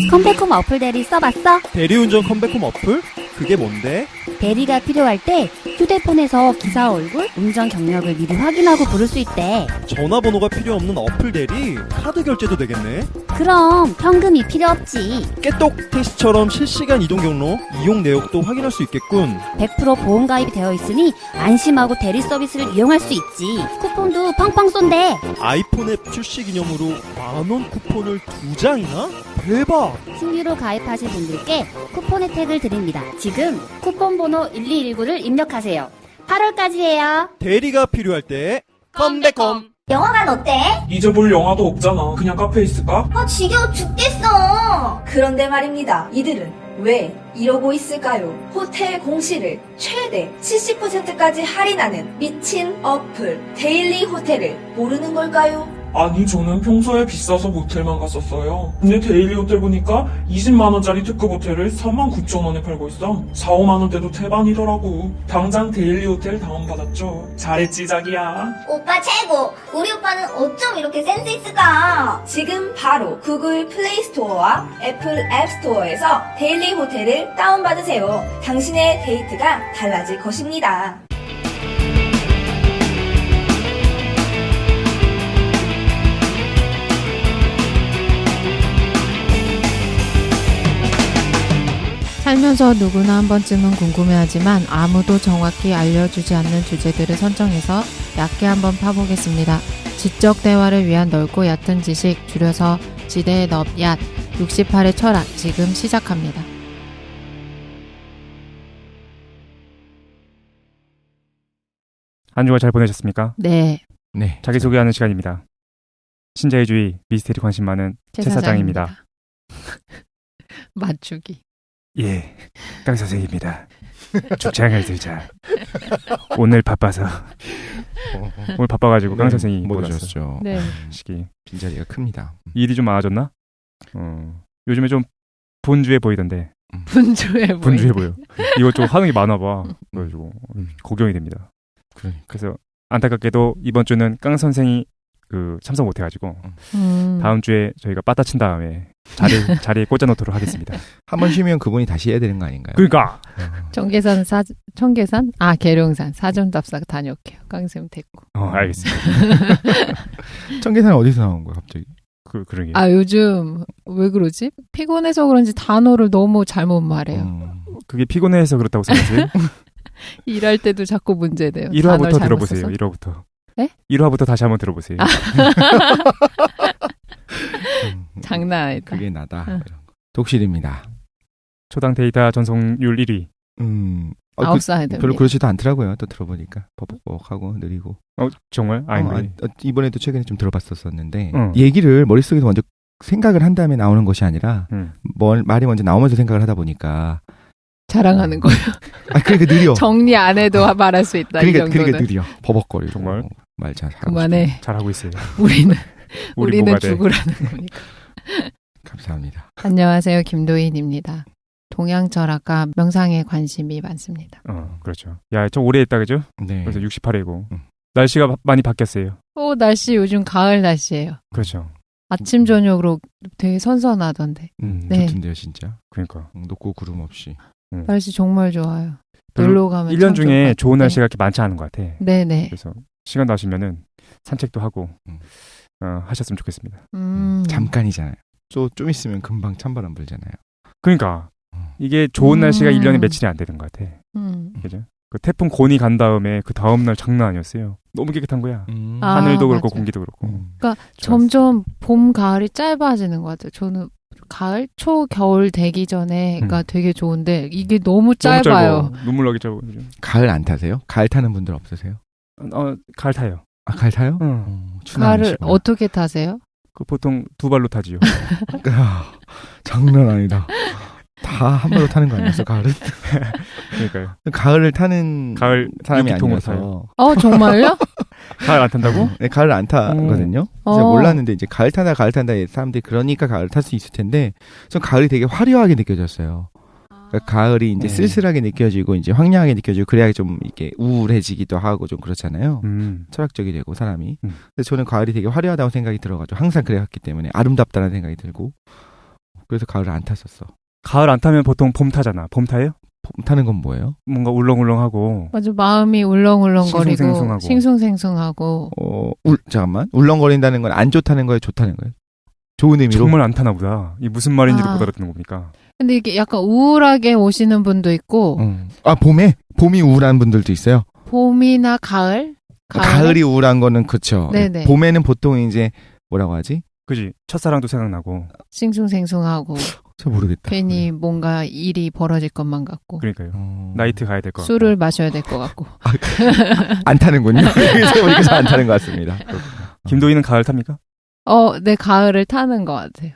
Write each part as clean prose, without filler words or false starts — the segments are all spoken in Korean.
컴백홈 어플 대리 써봤어? 대리운전 컴백홈 어플? 그게 뭔데? 대리가 필요할 때 휴대폰에서 기사 얼굴, 운전 경력을 미리 확인하고 부를 수 있대. 전화번호가 필요 없는 어플 대리? 카드 결제도 되겠네? 그럼 현금이 필요 없지. 깨똑 택시처럼 실시간 이동 경로, 이용 내역도 확인할 수 있겠군. 100% 보험 가입이 되어 있으니 안심하고 대리 서비스를 이용할 수 있지. 쿠폰도 팡팡 쏜대. 아이폰 앱 출시 기념으로 만원 쿠폰을 2장이나? 대박! 신규로 가입하실 분들께 쿠폰 혜택을 드립니다. 지금 쿠폰 번호 1219를 입력하세요. 8월까지예요. 대리가 필요할 때 컴백홈! 영화관 어때? 이제 볼 영화도 없잖아. 그냥 카페에 있을까? 지겨워 죽겠어. 그런데 말입니다. 이들은 왜 이러고 있을까요? 호텔 공시를 최대 70%까지 할인하는 미친 어플 데일리 호텔을 모르는 걸까요? 아니, 저는 평소에 비싸서 모텔만 갔었어요. 근데 데일리 호텔 보니까 20만원짜리 특급 호텔을 39,000원에 팔고 있어. 4, 5만원대도 태반이더라고. 당장 데일리 호텔 다운받았죠. 잘했지, 자기야. 오빠 최고. 우리 오빠는 어쩜 이렇게 센스 있을까? 지금 바로 구글 플레이 스토어와 애플 앱 스토어에서 데일리 호텔을 다운받으세요. 당신의 데이트가 달라질 것입니다. 살면서 누구나 한 번쯤은 궁금해하지만 아무도 정확히 알려주지 않는 주제들을 선정해서 얕게 한번 파보겠습니다. 지적 대화를 위한 넓고 얕은 지식, 줄여서 지대의 넓얏, 68의 철학, 지금 시작합니다. 한 주간 잘 보내셨습니까? 네, 네. 자기소개하는 시간입니다. 신자유주의, 미스테리 관심 많은 최 사장입니다. 맞추기. 예, 깡 선생입니다. 주장을 들자. 오늘 바빠서. 오늘 바빠가지고 깡 선생이 못 못 왔어. 오셨죠. 네. 시기. 빈자리가 큽니다. 일이 좀 많아졌나? 요즘에 좀 분주해 보이던데. 분주해 보여. 이거 좀 하는 게 많아 봐. 그래가지고 걱정이 됩니다. 그러니까. 그래서 안타깝게도 이번 주는 깡 선생이 참석 못해가지고 다음 주에 저희가 빠따친 다음에 자리에 꽂아놓도록 하겠습니다. 한 번 쉬면 그분이 다시 해야 되는 거 아닌가요? 그러니까 청계산? 계룡산 사전답사 다녀올게요. 깡쌤 됐고. 알겠습니다. 청계산 어디서 나온 거야 갑자기? 그러게. 요즘 왜 그러지? 피곤해서 그런지 단어를 너무 잘못 말해요. 그게 피곤해서 그렇다고 생각하세요? 일할 때도 자꾸 문제돼요. 1화부터 들어보세요. 1화부터. 네? 1화부터 다시 한번 들어보세요. 장난 아니다. 그게 나다. 이런 거. 독실입니다. 초당 데이터 전송률 1위. 9살들. 별로 그렇지도 않더라고요. 또 들어보니까 버벅버벅하고 느리고. 정말? 이번에도 최근에 좀 들어봤었는데 얘기를 머릿속에서 먼저 생각을 한 다음에 나오는 것이 아니라 말이 먼저 나오면서 생각을 하다 보니까 자랑하는 거예요. 그러니까 느려. 정리 안 해도 말할 수 있다. 이 정도는. 그러니까 느려. 버벅거리고. 정말? 말 잘 하고 그만해. 잘하고 있어요. 우리는 죽으라는 거니까. 감사합니다. 안녕하세요. 김도인입니다. 동양철학과 명상에 관심이 많습니다. 그렇죠. 야, 좀 오래 했다 그죠? 네. 그래서 68회고. 날씨가 많이 바뀌었어요. 날씨 요즘 가을 날씨예요. 그렇죠. 아침 저녁으로 되게 선선하던데. 네. 좋던데요, 진짜. 그러니까. 높고 구름 없이. 날씨 정말 좋아요. 놀러 가면 1년 중에 좋은 네. 날씨가 그렇게 많지 않은 것 같아. 네네. 그래서 시간 나시면은 산책도 하고 하셨으면 좋겠습니다. 잠깐이잖아요. 좀 있으면 금방 찬바람 불잖아요. 그러니까 이게 좋은 날씨가 1년에 며칠이 안 되는 것 같아. 그죠? 그 태풍 곤이 간 다음에 그 다음 날 장난 아니었어요. 너무 깨끗한 거야. 하늘도 그렇고 맞아. 공기도 그렇고. 그러니까 점점 봄, 가을이 짧아지는 것 같아요. 저는 가을, 초, 겨울 되기 전에가 되게 좋은데 이게 너무 짧아요. 눈물 나게 짧아. 그죠? 가을 안 타세요? 가을 타는 분들 없으세요? 가을 타요. 가을 타요? 가을을 어떻게 타세요? 보통 두 발로 타지요. 장난 아니다. 다 한 발로 타는 거 아니었어, 가을은? 그러니까요. 가을을 타는 사람이 아니라서. 정말요? 가을 안 탄다고? 네, 가을 안 타거든요. 제가 몰랐는데 이제 가을 탄다 사람들이 그러니까 가을 탈 수 있을 텐데 전 가을이 되게 화려하게 느껴졌어요. 그러니까 가을이 이제 쓸쓸하게 느껴지고 이제 황량하게 느껴지고 그래야 좀 이렇게 우울해지기도 하고 좀 그렇잖아요. 철학적이 되고 사람이. 근데 저는 가을이 되게 화려하다고 생각이 들어가지고 항상 그래왔기 때문에 아름답다는 생각이 들고 그래서 가을을 안 탔었어. 가을 안 타면 보통 봄 타잖아. 봄 타요? 봄 타는 건 뭐예요? 뭔가 울렁울렁하고 맞아, 마음이 울렁울렁거리고 싱숭생숭하고. 싱숭생숭하고. 잠깐만. 울렁거린다는 건 안 좋다는 거예요? 좋다는 거예요? 좋은 의미로? 정말 안 타나 보다. 이 무슨 말인지도 아. 못 알아듣는 겁니까? 근데 이게 약간 우울하게 오시는 분도 있고 봄이 우울한 분들도 있어요? 봄이나 가을? 가을이 우울한 거는 그쵸. 네네. 봄에는 보통 이제 뭐라고 하지? 그지? 첫사랑도 생각나고. 싱숭생숭하고 잘 모르겠다. 괜히 뭔가 일이 벌어질 것만 같고 그러니까요. 나이트 가야 될 것 같고. 술을 마셔야 될 것 같고. 안 타는군요. 생각해보니까 안 타는 것 같습니다. 김도희는 가을 탑니까? 네, 가을을 타는 것 같아요.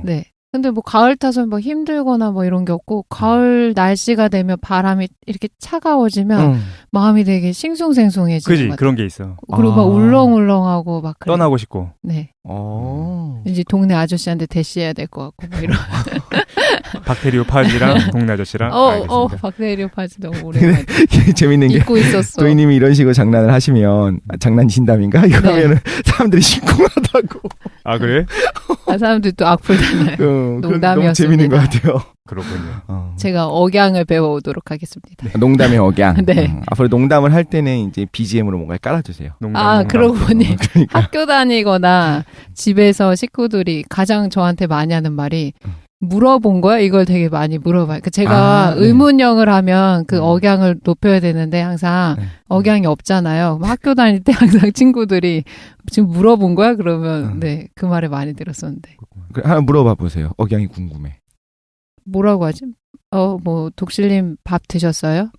네. 근데 뭐 가을 타서 뭐 힘들거나 뭐 이런 게 없고 가을 날씨가 되면 바람이 이렇게 차가워지면 마음이 되게 싱숭생숭해지는 그지? 것 같아요. 그런 게 있어. 그리고 막 울렁울렁하고 막 그래요. 떠나고 싶고. 네. 이제 동네 아저씨한테 대시해야 될 것 같고 뭐 이런. 박테리오 파지랑 동네 아저씨랑. 알겠습니다. 박테리오 파지 너무 오랜만에 재밌는 게 잊고 있었어. 도희님이 이런 식으로 장난을 하시면 장난진담인가? 이러면은 사람들이 심쿵하다고. 아 그래? 사람들이 또 악플다나요. 농담이었습니다. 너무 재밌는 것 같아요. 그렇군요. 제가 억양을 배워오도록 하겠습니다. 농담의 억양. 네. 앞으로 농담을 할 때는 이제 BGM으로 뭔가 깔아주세요. 농담. 그러고 보니 그러니까. 학교 다니거나 집에서 식구들이 가장 저한테 많이 하는 말이 물어본 거야? 이걸 되게 많이 물어봐요. 제가 네. 의문형을 하면 그 억양을 높여야 되는데 항상 억양이 없잖아요. 학교 다닐 때 항상 친구들이 지금 물어본 거야? 그러면 네, 그 말을 많이 들었었는데. 하나 물어봐 보세요. 억양이 궁금해. 뭐라고 하지? 뭐 독실님 밥 드셨어요?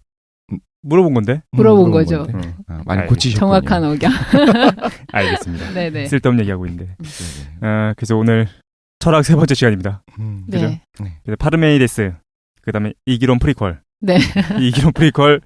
물어본 건데? 물어본 거죠. 건데. 많이 알겠습니다. 고치셨군요. 정확한 억양. 알겠습니다. 네네. 쓸데없는 얘기하고 있는데. 그래서 오늘 철학 세 번째 시간입니다. 그죠? 네. 그래서 파르메니데스, 그 다음에 이기론 프리퀄. 네. 이기론 프리퀄,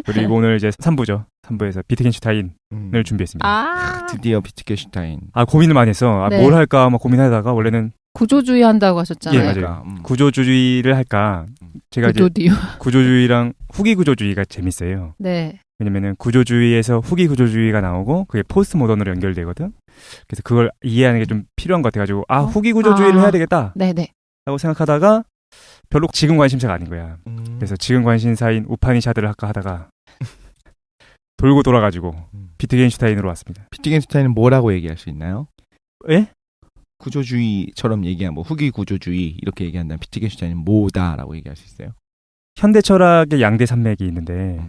그리고 오늘 이제 3부죠. 3부에서 비트겐슈타인을 준비했습니다. 드디어 비트겐슈타인. 고민을 많이 했어. 네. 뭘 할까 막 고민하다가 원래는 구조주의 한다고 하셨잖아요. 예, 맞아요. 구조주의를 할까. 제가 이제 구조주의. 구조주의랑 후기 구조주의가 재밌어요. 네. 왜냐면은 구조주의에서 후기 구조주의가 나오고 그게 포스트 모던으로 연결되거든. 그래서 그걸 이해하는 게 좀 필요한 것 같아가지고 후기 구조주의를 해야 되겠다. 네네. 라고 생각하다가 별로 지금 관심사가 아닌 거야. 그래서 지금 관심사인 우파니샤드를 할까 하다가 돌고 돌아가지고 비트겐슈타인으로 왔습니다. 비트겐슈타인은 뭐라고 얘기할 수 있나요? 예? 구조주의처럼 얘기한 뭐 후기 구조주의 이렇게 얘기한다면 비트겐슈타인은 뭐다라고 얘기할 수 있어요? 현대 철학의 양대 산맥이 있는데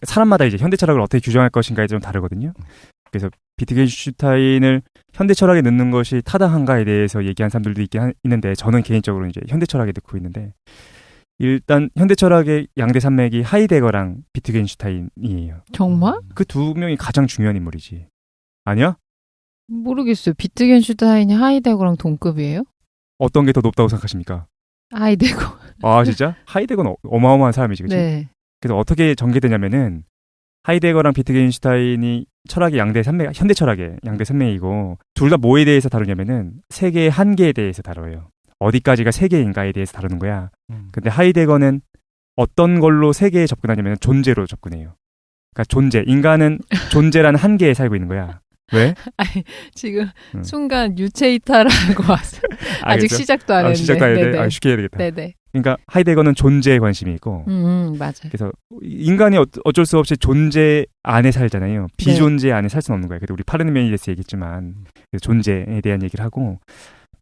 사람마다 이제 현대 철학을 어떻게 규정할 것인가에 좀 다르거든요. 그래서 비트겐슈타인을 현대 철학에 넣는 것이 타당한가에 대해서 얘기한 사람들도 있는데 저는 개인적으로 이제 현대 철학에 넣고 있는데 일단 현대 철학의 양대 산맥이 하이데거랑 비트겐슈타인이에요. 정말? 그 두 명이 가장 중요한 인물이지. 아니야? 모르겠어요. 비트겐슈타인이 하이데거랑 동급이에요? 어떤 게 더 높다고 생각하십니까? 하이데거. 진짜? 하이데거는 어마어마한 사람이지, 그치? 네. 그래서 어떻게 전개되냐면은 하이데거랑 비트겐슈타인이 철학의 양대 산맥, 현대 철학의 양대 산맥이고 둘 다 뭐에 대해서 다루냐면은 세계의 한계에 대해서 다뤄요. 어디까지가 세계인가에 대해서 다루는 거야. 근데 하이데거는 어떤 걸로 세계에 접근하냐면 존재로 접근해요. 그러니까 존재, 인간은 존재라는 한계에 살고 있는 거야. 왜? 아니, 지금 순간 유체 이탈하고 왔어요. 아직 알겠죠? 시작도 안 했는데. 시작도 안 했는데 네네. 쉽게 해야 되겠다. 네네. 그러니까 하이데거는 존재에 관심이 있고 맞아요. 그래서 인간이 어쩔 수 없이 존재 안에 살잖아요. 비존재 안에 살 수는 없는 거예요. 그래도 우리 파르메니데스 얘기했지만 존재에 대한 얘기를 하고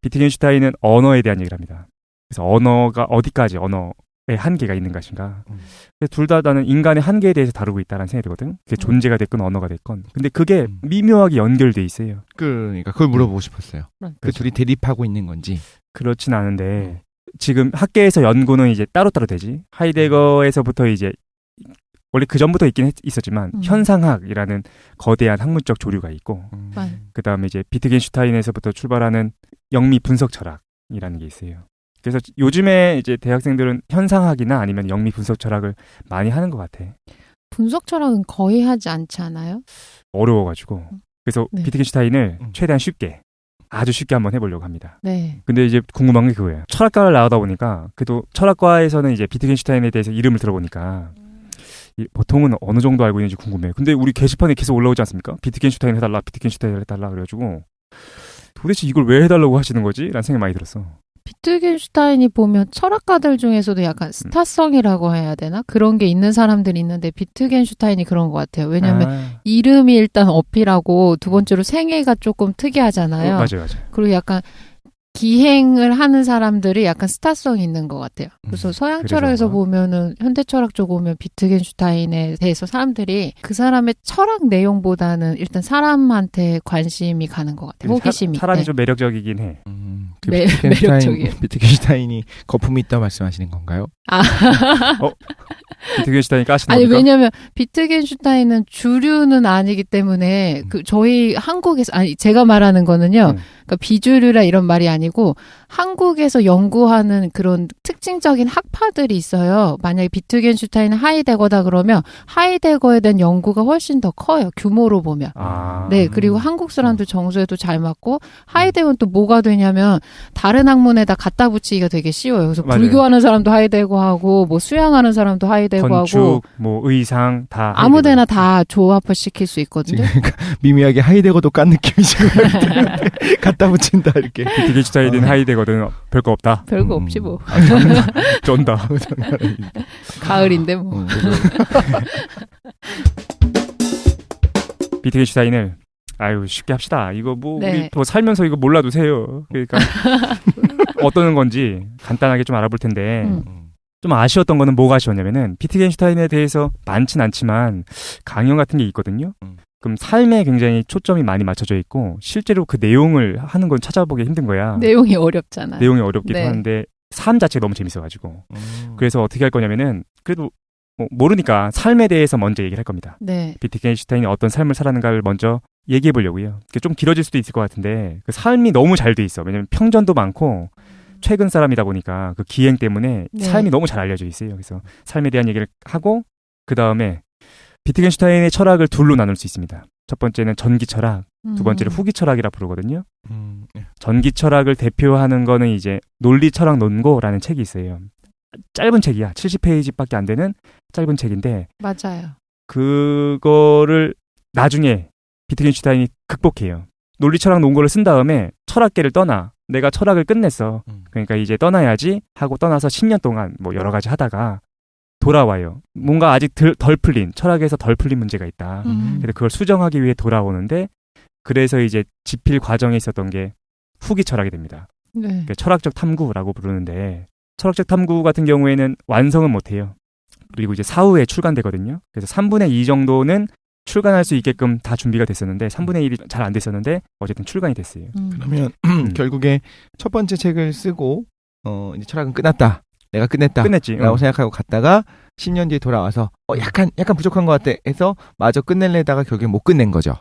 비트겐슈타인은 언어에 대한 얘기를 합니다. 그래서 언어가 어디까지 언어의 한계가 있는 것인가. 둘 다 나는 인간의 한계에 대해서 다루고 있다는 생각이 들거든. 그게 존재가 됐건 언어가 됐건. 근데 그게 미묘하게 연결돼 있어요. 그러니까 그걸 물어보고 싶었어요. 그 그렇죠. 둘이 대립하고 있는 건지. 그렇진 않은데 지금 학계에서 연구는 이제 따로따로 되지. 하이데거에서부터 이제 원래 그 전부터 있긴 있었지만 현상학이라는 거대한 학문적 조류가 있고 그 다음에 이제 비트겐슈타인에서부터 출발하는 영미 분석 철학이라는 게 있어요. 그래서 요즘에 이제 대학생들은 현상학이나 아니면 영미 분석 철학을 많이 하는 것 같아. 분석 철학은 거의 하지 않지 않아요? 어려워가지고. 그래서 네. 비트겐슈타인을 최대한 쉽게 아주 쉽게 한번 해보려고 합니다. 네. 근데 이제 궁금한 게 그거예요. 철학과를 나오다 보니까 그래도 철학과에서는 이제 비트겐슈타인에 대해서 이름을 들어보니까 보통은 어느 정도 알고 있는지 궁금해요. 근데 우리 게시판에 계속 올라오지 않습니까? 비트겐슈타인 해달라, 비트겐슈타인 해달라 그래가지고 도대체 이걸 왜 해달라고 하시는 거지? 라는 생각이 많이 들었어. 비트겐슈타인이 보면 철학가들 중에서도 약간 스타성이라고 해야 되나? 그런 게 있는 사람들이 있는데 비트겐슈타인이 그런 것 같아요. 왜냐하면 이름이 일단 어필하고 두 번째로 생애가 조금 특이하잖아요. 맞아요. 그리고 약간 기행을 하는 사람들이 약간 스타성이 있는 것 같아요. 그래서 서양 그래서 철학에서 보면은 현대 철학 쪽 보면 비트겐슈타인에 대해서 사람들이 그 사람의 철학 내용보다는 일단 사람한테 관심이 가는 것 같아요. 호기심이. 사람이 네. 좀 매력적이긴 해. 매력적이에요. 비트겐슈타인이 거품이 있다고 말씀하시는 건가요? 비트겐슈타인 까시는 아니 겁니까? 왜냐면 비트겐슈타인은 주류는 아니기 때문에 그 저희 한국에서 아니 제가 말하는 거는요. 그러니까 비주류라 이런 말이 아니고 한국에서 연구하는 그런 특징적인 학파들이 있어요. 만약에 비트겐슈타인은 하이데거다 그러면 하이데거에 대한 연구가 훨씬 더 커요. 규모로 보면. 네, 그리고 한국 사람들 정서에도 잘 맞고 하이데거는 또 뭐가 되냐면 다른 학문에다 갖다 붙이기가 되게 쉬워요. 그래서 맞아요. 불교하는 사람도 하이데거하고 뭐 수양하는 사람도 하이데거하고 건축, 뭐 의상 다 아무데나 다 조합을 시킬 수 있거든요. 미미하게 하이데거도 깐 느낌이 지금 갖다 붙인다 이렇게. 비트겐슈타인은 하이데거든 별거 없다. 별거 없지 뭐. 쩐다. 가을인데 뭐. 비트겐슈타인을 아유 쉽게 합시다. 이거 뭐 네. 우리 뭐 살면서 이거 몰라두세요. 그러니까 어떤 건지 간단하게 좀 알아볼 텐데 좀 아쉬웠던 거는 뭐가 아쉬웠냐면은 비트겐슈타인에 대해서 많진 않지만 강연 같은 게 있거든요. 그럼 삶에 굉장히 초점이 많이 맞춰져 있고 실제로 그 내용을 하는 건 찾아보기 힘든 거야. 내용이 어렵잖아요. 내용이 어렵기도 네. 하는데 삶 자체가 너무 재밌어가지고 그래서 어떻게 할 거냐면은 그래도 뭐 모르니까 삶에 대해서 먼저 얘기를 할 겁니다. 네. 비트겐슈타인이 어떤 삶을 살았는가를 먼저 얘기해 보려고요. 좀 길어질 수도 있을 것 같은데 그 삶이 너무 잘 돼 있어. 왜냐면 평전도 많고 최근 사람이다 보니까 그 기행 때문에 네. 삶이 너무 잘 알려져 있어요. 그래서 삶에 대한 얘기를 하고 그 다음에 비트겐슈타인의 철학을 둘로 나눌 수 있습니다. 첫 번째는 전기 철학, 두 번째는 후기 철학이라 부르거든요. 전기 철학을 대표하는 거는 이제 논리 철학 논고라는 책이 있어요. 짧은 책이야. 70페이지밖에 안 되는 짧은 책인데 맞아요. 그거를 나중에 비트겐슈타인이 극복해요. 논리 철학 논고를 쓴 다음에 철학계를 떠나. 내가 철학을 끝냈어. 그러니까 이제 떠나야지 하고 떠나서 10년 동안 뭐 여러 가지 하다가 돌아와요. 뭔가 아직 덜 풀린, 철학에서 덜 풀린 문제가 있다. 그래서 그걸 수정하기 위해 돌아오는데 그래서 이제 집필 과정에 있었던 게 후기 철학이 됩니다. 네. 그러니까 철학적 탐구라고 부르는데 철학적 탐구 같은 경우에는 완성은 못해요. 그리고 이제 사후에 출간되거든요. 그래서 3분의 2 정도는 출간할 수 있게끔 다 준비가 됐었는데 3분의 1이 잘 안 됐었는데 어쨌든 출간이 됐어요. 그러면 결국에 첫 번째 책을 쓰고 이제 철학은 끝났다. 내가 끝냈다. 끝냈지. 라고 생각하고 갔다가 10년 뒤에 돌아와서 약간 부족한 것 같아 해서 마저 끝내려다가 결국에 못 끝낸 거죠.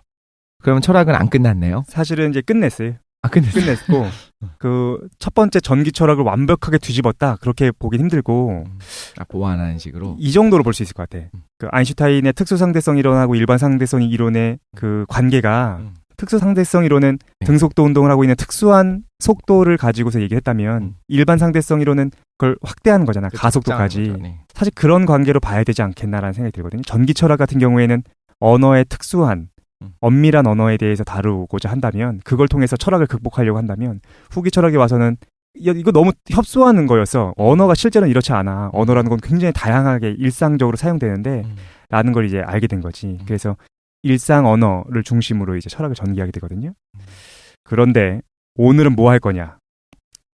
그러면 철학은 안 끝났네요. 사실은 이제 끝냈어요. 끝냈어요. 끝냈고 그 첫 번째 전기 철학을 완벽하게 뒤집었다. 그렇게 보긴 힘들고 보완하는 식으로 이 정도로 볼 수 있을 것 같아. 그 아인슈타인의 특수상대성 이론하고 일반 상대성 이론의 그 관계가 특수상대성 이론은 등속도 운동을 하고 있는 특수한 속도를 가지고서 얘기했다면 일반 상대성 이론은 그걸 확대하는 거잖아. 가속도까지. 네. 사실 그런 관계로 봐야 되지 않겠나라는 생각이 들거든요. 전기 철학 같은 경우에는 언어의 특수한 엄밀한 언어에 대해서 다루고자 한다면 그걸 통해서 철학을 극복하려고 한다면 후기 철학에 와서는 이거 너무 협소하는 거였어. 언어가 실제로는 이렇지 않아. 언어라는 건 굉장히 다양하게 일상적으로 사용되는데 라는 걸 이제 알게 된 거지. 그래서 일상 언어를 중심으로 이제 철학을 전개하게 되거든요. 그런데 오늘은 뭐 할 거냐?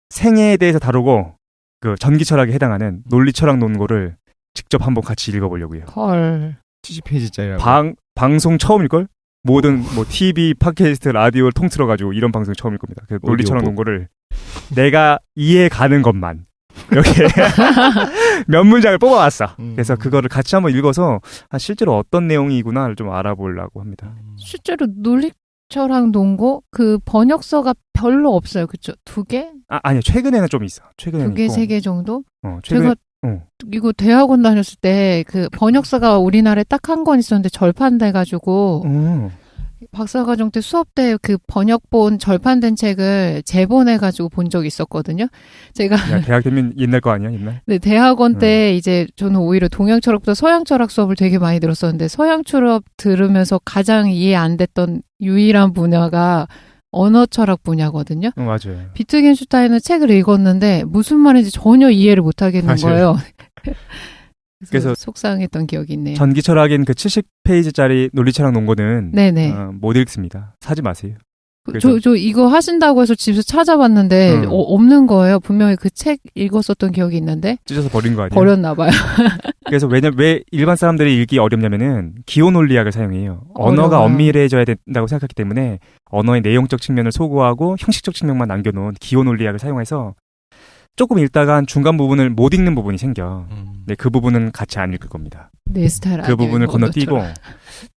생애에 대해서 다루고 그 전기 철학에 해당하는 논리 철학 논고를 직접 한번 같이 읽어보려고요. 헐. 70페이지짜리라고. 방송 처음일걸? 모든 뭐 TV, 팟캐스트, 라디오를 통틀어가지고 이런 방송이 처음일 겁니다. 그 논리 철학 논고를 내가 이해 가는 것만 이렇게 몇 문장을 뽑아왔어. 그래서 그거를 같이 한번 읽어서 실제로 어떤 내용이구나를 좀 알아보려고 합니다. 실제로 논리철학 논고 그 번역서가 별로 없어요. 그쵸? 2개? 아니요. 최근에는 좀 있어. 최근에는 2개, 있고. 3개 정도? 최근에 제가 이거 대학원 다녔을 때 그 번역서가 우리나라에 딱 한 권 있었는데 절판돼가지고 박사과정 때 수업 때 그 번역본 절판된 책을 재본해가지고 본 적이 있었거든요. 제가 야, 대학 되면 옛날 거 아니야, 옛날? 네, 대학원 때 이제 저는 오히려 동양 철학보다 서양 철학 수업을 되게 많이 들었었는데 서양 철학 들으면서 가장 이해 안 됐던 유일한 분야가 언어 철학 분야거든요. 맞아요. 비트겐슈타인은 책을 읽었는데 무슨 말인지 전혀 이해를 못 하겠는 맞아요. 거예요. 그래서 속상했던 기억이 있네요. 전기 철학인 그 70페이지짜리 논리 철학 논거는 네네. 못 읽습니다. 사지 마세요. 저 이거 하신다고 해서 집에서 찾아봤는데 없는 거예요. 분명히 그 책 읽었었던 기억이 있는데 찢어서 버린 거 아니에요? 버렸나 봐요. 그래서 왜 일반 사람들이 읽기 어렵냐면은 기호 논리학을 사용해요. 언어가 어려워요. 엄밀해져야 된다고 생각하기 때문에 언어의 내용적 측면을 소구하고 형식적 측면만 남겨놓은 기호 논리학을 사용해서 조금 읽다가 중간 부분을 못 읽는 부분이 생겨. 네, 그 부분은 같이 안 읽을 겁니다. 내 스타일 그 아니에요. 부분을 이거 건너뛰고 언어처럼.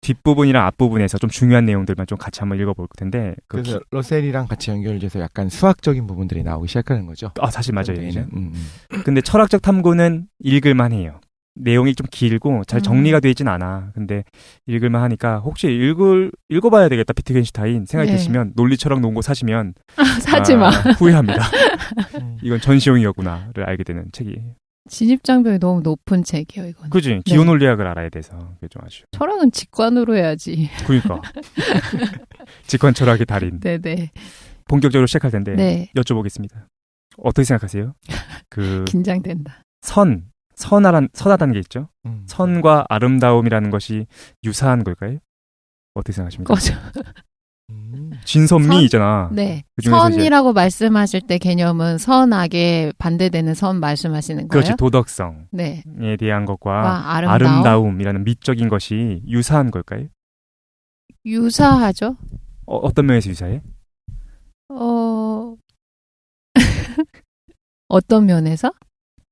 뒷부분이랑 앞부분에서 좀 중요한 내용들만 좀 같이 한번 읽어볼 텐데 그래서 러셀이랑 같이 연결돼서 약간 수학적인 부분들이 나오기 시작하는 거죠. 사실 맞아요. 이제. 음. 근데 철학적 탐구는 읽을만 해요. 내용이 좀 길고 잘 정리가 되어 있진 않아. 근데 읽을만 하니까 혹시 읽어봐야 되겠다 비트겐슈타인 생각이 네. 드시면 논리 철학 논고 사시면 사지 마. 후회합니다. 이건 전시용이었구나를 알게 되는 책이에요. 진입장벽이 너무 높은 책이에요, 이건. 그지? 기호 논리학을 알아야 돼서 그게 좀 아쉬워. 철학은 직관으로 해야지. 그러니까 직관 철학의 달인. 네네. 본격적으로 시작할 텐데 네. 여쭤보겠습니다. 어떻게 생각하세요? 긴장된다. 선하다는 게 있죠. 선과 아름다움이라는 것이 유사한 걸까요? 어떻게 생각하십니까? 꺼져. 진선미 선? 있잖아. 네. 그중에서 이제 선이라고 말씀하실 때 개념은 선악에 반대되는 선 말씀하시는 거예요? 그렇지. 도덕성에 네. 대한 것과 와, 아름다움이라는 미적인 것이 유사한 걸까요? 유사하죠? 어떤 면에서 유사해? 어떤 면에서?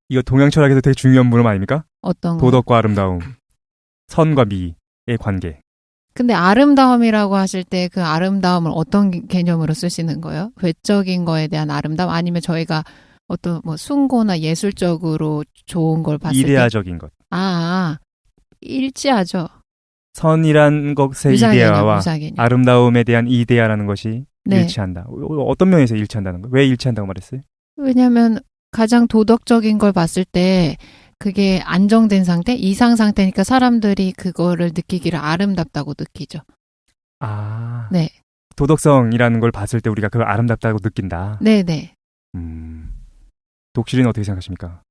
이거 동양 철학에서 되게 중요한 물음 아닙니까? 어떤 거? 도덕과 아름다움, 선과 미의 관계. 근데 아름다움이라고 하실 때 그 아름다움을 어떤 개념으로 쓰시는 거예요? 외적인 거에 대한 아름다움? 아니면 저희가 어떤 뭐 숭고나 예술적으로 좋은 걸 봤을 때? 이데아적인 것. 일치하죠. 선이란 것의 이데아와 유사개념. 아름다움에 대한 이데아라는 것이 네. 일치한다. 어떤 면에서 일치한다는 거예요? 왜 일치한다고 말했어요? 왜냐하면 가장 도덕적인 걸 봤을 때 그게 안정된 상태, 이상 상태니까 사람들이 그거를 느끼기를 아름답다고 느끼죠. 네. 도덕성이라는 걸 봤을 때 우리가 그걸 아름답다고 느낀다. 네네. 독실이는 어떻게 생각하십니까?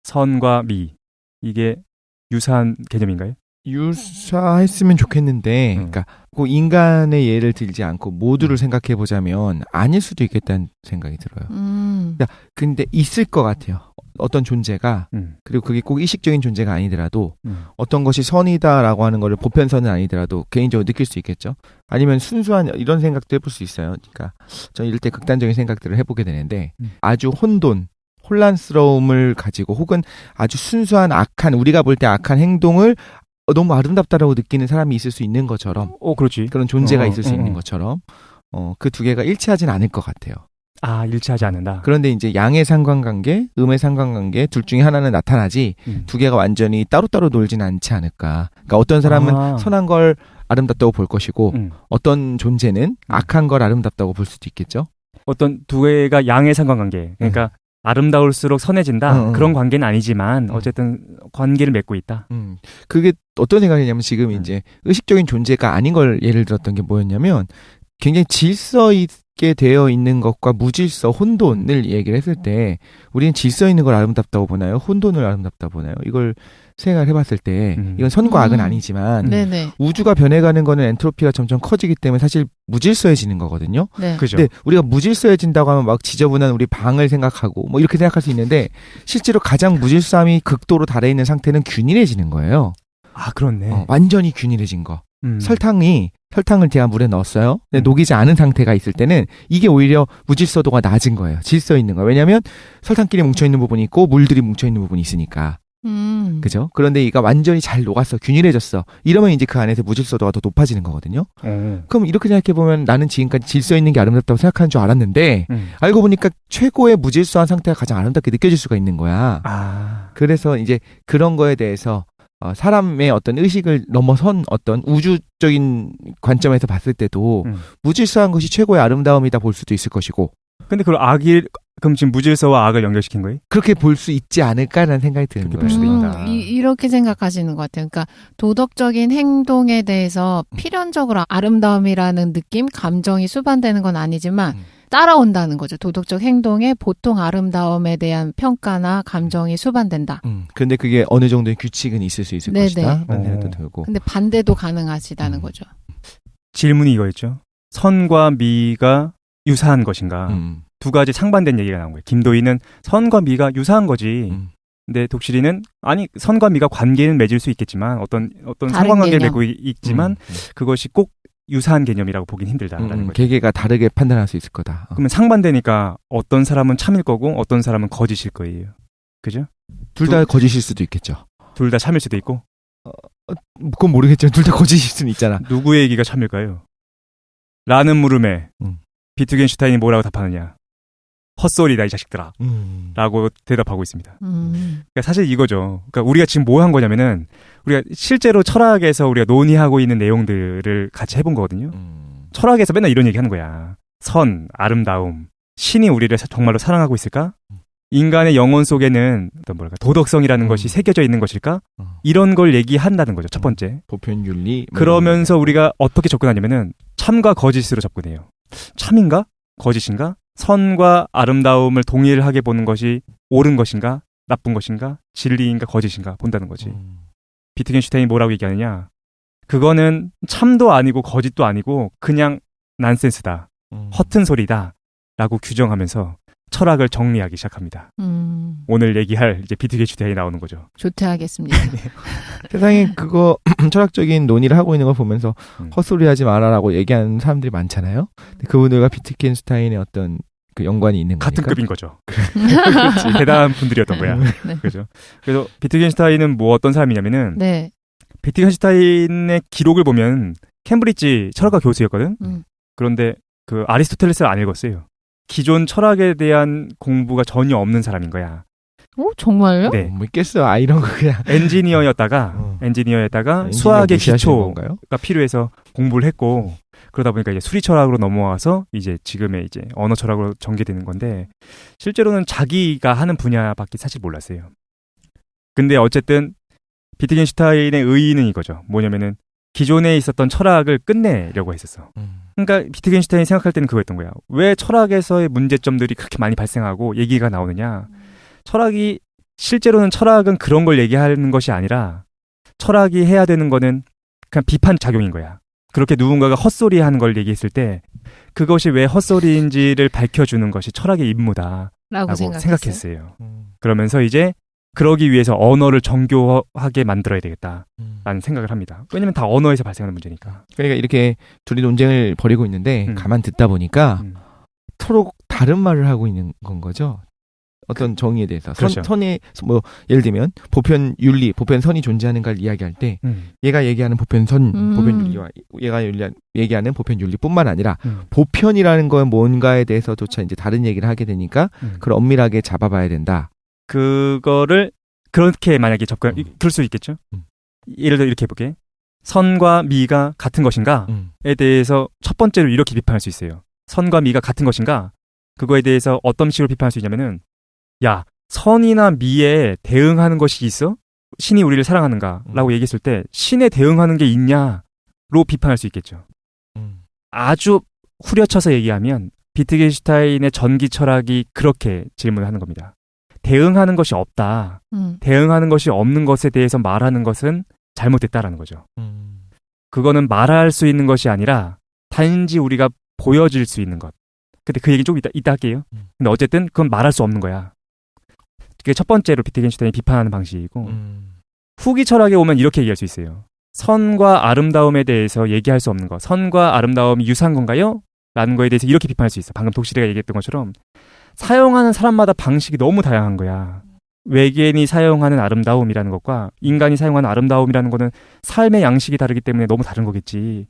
선과 미 이게 유사한 개념인가요? 유사했으면 좋겠는데, 그러니까 그 인간의 예를 들지 않고 모두를 생각해 보자면 아닐 수도 있겠다는 생각이 들어요. 근데 있을 것 같아요. 어떤 존재가 그리고 그게 꼭 의식적인 존재가 아니더라도 어떤 것이 선이다라고 하는 거를 보편선은 아니더라도 개인적으로 느낄 수 있겠죠. 아니면 순수한 이런 생각도 해볼 수 있어요. 그러니까 저는 이럴 때 극단적인 생각들을 해보게 되는데 아주 혼란스러움을 가지고 혹은 아주 순수한 악한 우리가 볼 때 악한 행동을 너무 아름답다라고 느끼는 사람이 있을 수 있는 것처럼 그렇지. 그런 존재가 있을 수 있는 것처럼 그 두 개가 일치하진 않을 것 같아요. 일치하지 않는다. 그런데 이제 양의 상관관계, 음의 상관관계 둘 중에 하나는 나타나지 두 개가 완전히 따로따로 놀진 않지 않을까. 그러니까 어떤 사람은 선한 걸 아름답다고 볼 것이고 어떤 존재는 악한 걸 아름답다고 볼 수도 있겠죠. 어떤 두 개가 양의 상관관계. 그러니까 아름다울수록 선해진다. 그런 관계는 아니지만 어쨌든 관계를 맺고 있다. 그게 어떤 생각이냐면 지금 이제 의식적인 존재가 아닌 걸 예를 들었던 게 뭐였냐면 굉장히 질서 있게 되어 있는 것과 무질서, 혼돈을 얘기를 했을 때 우리는 질서 있는 걸 아름답다고 보나요? 혼돈을 아름답다고 보나요? 이걸 생각을 해봤을 때 이건 선과 악은 아니지만 네네. 우주가 변해가는 거는 엔트로피가 점점 커지기 때문에 사실 무질서해지는 거거든요. 네. 그죠. 근데 우리가 무질서해진다고 하면 막 지저분한 우리 방을 생각하고 뭐 이렇게 생각할 수 있는데 실제로 가장 무질서함이 극도로 달해있는 상태는 균일해지는 거예요. 그렇네. 완전히 균일해진 거. 설탕을 제가 물에 넣었어요. 근데 녹이지 않은 상태가 있을 때는 이게 오히려 무질서도가 낮은 거예요. 질서 있는 거예요. 왜냐하면 설탕끼리 뭉쳐있는 부분이 있고 물들이 뭉쳐있는 부분이 있으니까. 그죠? 그런데 이가 완전히 잘 녹았어. 균일해졌어. 이러면 이제 그 안에서 무질서도가 더 높아지는 거거든요. 그럼 이렇게 생각해보면 나는 지금까지 질서 있는 게 아름답다고 생각하는 줄 알았는데 알고 보니까 최고의 무질서한 상태가 가장 아름답게 느껴질 수가 있는 거야. 그래서 이제 그런 거에 대해서 사람의 어떤 의식을 넘어선 어떤 우주적인 관점에서 봤을 때도 무질서한 것이 최고의 아름다움이다 볼 수도 있을 것이고. 근데 그걸 그럼 지금 무질서와 악을 연결시킨 거예요? 그렇게 볼 수 있지 않을까라는 생각이 드는 그렇게 거예요. 볼 수도 있다. 이렇게 생각하시는 것 같아요. 그러니까 도덕적인 행동에 대해서 필연적으로 아름다움이라는 느낌, 감정이 수반되는 건 아니지만 따라온다는 거죠. 도덕적 행동에 보통 아름다움에 대한 평가나 감정이 수반된다. 근데 그게 어느 정도의 규칙은 있을 수 있을 네네. 것이다. 라는 생각도 들고. 근데 반대도 가능하시다는 거죠. 질문이 이거였죠. 선과 미가 유사한 것인가? 두 가지 상반된 얘기가 나온 거예요. 김도희는 선과 미가 유사한 거지. 근데 독실이는 아니 선과 미가 관계는 맺을 수 있겠지만 어떤 다른 상관관계를 개념. 맺고 있지만 그것이 꼭 유사한 개념이라고 보긴 힘들다라는 거죠. 개개가 다르게 판단할 수 있을 거다. 그러면 상반되니까 어떤 사람은 참일 거고 어떤 사람은 거짓일 거예요. 그죠? 둘 다 거짓일 수도 있겠죠. 둘 다 참일 수도 있고 그건 모르겠지만 둘 다 거짓일 수는 있잖아. 누구의 얘기가 참일까요? 라는 물음에 비트겐슈타인이 뭐라고 답하느냐? 헛소리다 이 자식들아 라고 대답하고 있습니다. 그러니까 사실 이거죠. 그러니까 우리가 지금 뭐 한 거냐면은 우리가 실제로 철학에서 우리가 논의하고 있는 내용들을 같이 해본 거거든요. 철학에서 맨날 이런 얘기 하는 거야. 선, 아름다움, 신이 우리를 정말로 사랑하고 있을까? 인간의 영혼 속에는 어떤 뭐랄까 도덕성이라는 것이 새겨져 있는 것일까? 이런 걸 얘기한다는 거죠. 첫 번째. 보편윤리. 그러면서 우리가 어떻게 접근하냐면은 참과 거짓으로 접근해요. 참인가? 거짓인가? 선과 아름다움을 동일하게 보는 것이 옳은 것인가? 나쁜 것인가? 진리인가? 거짓인가? 본다는 거지. 비트겐슈타인이 뭐라고 얘기하느냐? 그거는 참도 아니고 거짓도 아니고 그냥 난센스다. 허튼 소리다. 라고 규정하면서 철학을 정리하기 시작합니다. 오늘 얘기할 이제 비트겐슈타인이 나오는 거죠. 조퇴하겠습니다. 세상에 그거 철학적인 논의를 하고 있는 걸 보면서 헛소리하지 마라라고 얘기하는 사람들이 많잖아요. 근데 그분들과 비트겐슈타인의 어떤 그 연관이 있는 같은 거니까. 급인 거죠. 그렇지. 대단한 분들이었던 거야. 네. 그죠. 그래서 비트겐슈타인은 뭐 어떤 사람이냐면은 네. 비트겐슈타인의 기록을 보면 캠브리지 철학과 교수였거든. 그런데 그 아리스토텔레스를 안 읽었어요. 기존 철학에 대한 공부가 전혀 없는 사람인 거야. 오, 정말요? 네. 뭐 있겠어. 아 이런 거 그냥. 엔지니어였다가 수학의 무시하시는 기초가 건가요? 필요해서 공부를 했고 그러다 보니까 이제 수리 철학으로 넘어와서 이제 지금의 이제 언어 철학으로 전개되는 건데 실제로는 자기가 하는 분야밖에 사실 몰랐어요. 근데 어쨌든 비트겐슈타인의 의의는 이거죠. 뭐냐면은 기존에 있었던 철학을 끝내려고 했었어. 그러니까 비트겐슈타인이 생각할 때는 그거였던 거야. 왜 철학에서의 문제점들이 그렇게 많이 발생하고 얘기가 나오느냐. 실제로는 철학은 그런 걸 얘기하는 것이 아니라 철학이 해야 되는 거는 그냥 비판 작용인 거야. 그렇게 누군가가 헛소리 하는 걸 얘기했을 때 그것이 왜 헛소리인지를 밝혀주는 것이 철학의 임무다. 라고 생각했어요. 그러면서 이제 그러기 위해서 언어를 정교하게 만들어야 되겠다라는 생각을 합니다. 왜냐면 다 언어에서 발생하는 문제니까. 그러니까 이렇게 둘이 논쟁을 벌이고 있는데 가만 듣다 보니까 서로 다른 말을 하고 있는 건 거죠. 어떤 정의에 대해서. 그렇죠. 선의 뭐 예를 들면 보편 윤리, 보편 선이 존재하는가를 이야기할 때 얘가 얘기하는 보편 선, 보편 윤리와 얘가 얘기하는 보편 윤리뿐만 아니라 보편이라는 건 뭔가에 대해서조차 이제 다른 얘기를 하게 되니까 그걸 엄밀하게 잡아봐야 된다. 그거를 그렇게 만약에 그럴 수 있겠죠. 예를 들어 이렇게 해볼게. 선과 미가 같은 것인가에 대해서 첫 번째로 이렇게 비판할 수 있어요. 선과 미가 같은 것인가? 그거에 대해서 어떤 식으로 비판할 수 있냐면은 야, 선이나 미에 대응하는 것이 있어? 신이 우리를 사랑하는가? 라고 얘기했을 때 신에 대응하는 게 있냐로 비판할 수 있겠죠. 아주 후려쳐서 얘기하면 비트겐슈타인의 전기 철학이 그렇게 질문하는 겁니다. 대응하는 것이 없다. 대응하는 것이 없는 것에 대해서 말하는 것은 잘못됐다라는 거죠. 그거는 말할 수 있는 것이 아니라 단지 우리가 보여질 수 있는 것. 근데 그 얘기 좀 이따 할게요. 근데 어쨌든 그건 말할 수 없는 거야. 그게 첫 번째로 비트겐슈타인이 비판하는 방식이고 후기 철학에 오면 이렇게 얘기할 수 있어요. 선과 아름다움에 대해서 얘기할 수 없는 것. 선과 아름다움이 유사한 건가요? 라는 거에 대해서 이렇게 비판할 수 있어. 방금 독실이가 얘기했던 것처럼 사용하는 사람마다 방식이 너무 다양한 거야. 외계인이 사용하는 아름다움이라는 것과 인간이 사용하는 아름다움이라는 거는 삶의 양식이 다르기 때문에 너무 다른 거겠지.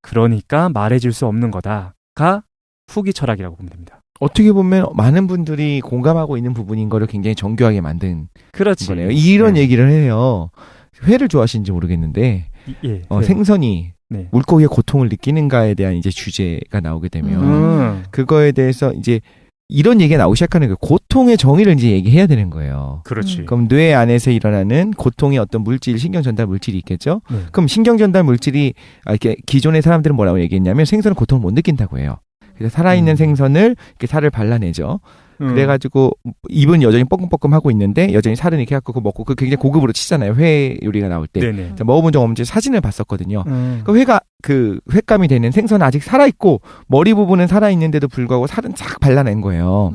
그러니까 말해줄 수 없는 거다가 후기 철학이라고 보면 됩니다. 어떻게 보면 많은 분들이 공감하고 있는 부분인 거를 굉장히 정교하게 만든 그렇지. 거네요. 이런 얘기를 해요. 회를 좋아하시는지 모르겠는데 생선이 물고기의 고통을 느끼는가에 대한 이제 주제가 나오게 되면 그거에 대해서 이제 이런 얘기가 나오기 시작하는 거예요. 고통의 정의를 이제 얘기해야 되는 거예요. 그렇지. 그럼 뇌 안에서 일어나는 고통의 어떤 물질, 신경 전달 물질이 있겠죠. 네. 그럼 신경 전달 물질이 이렇게 기존의 사람들은 뭐라고 얘기했냐면 생선은 고통을 못 느낀다고 해요. 그래서 살아있는 생선을 이렇게 살을 발라내죠. 그래가지고 입은 여전히 뻐끔뻐끔하고 있는데 여전히 살은 이렇게 갖고 그거 먹고 그 굉장히 고급으로 치잖아요. 회 요리가 나올 때. 네네. 제가 먹어본 적 없는지 사진을 봤었거든요. 그 회가 그 횟감이 되는 생선은 아직 살아있고 머리 부분은 살아있는데도 불구하고 살은 쫙 발라낸 거예요.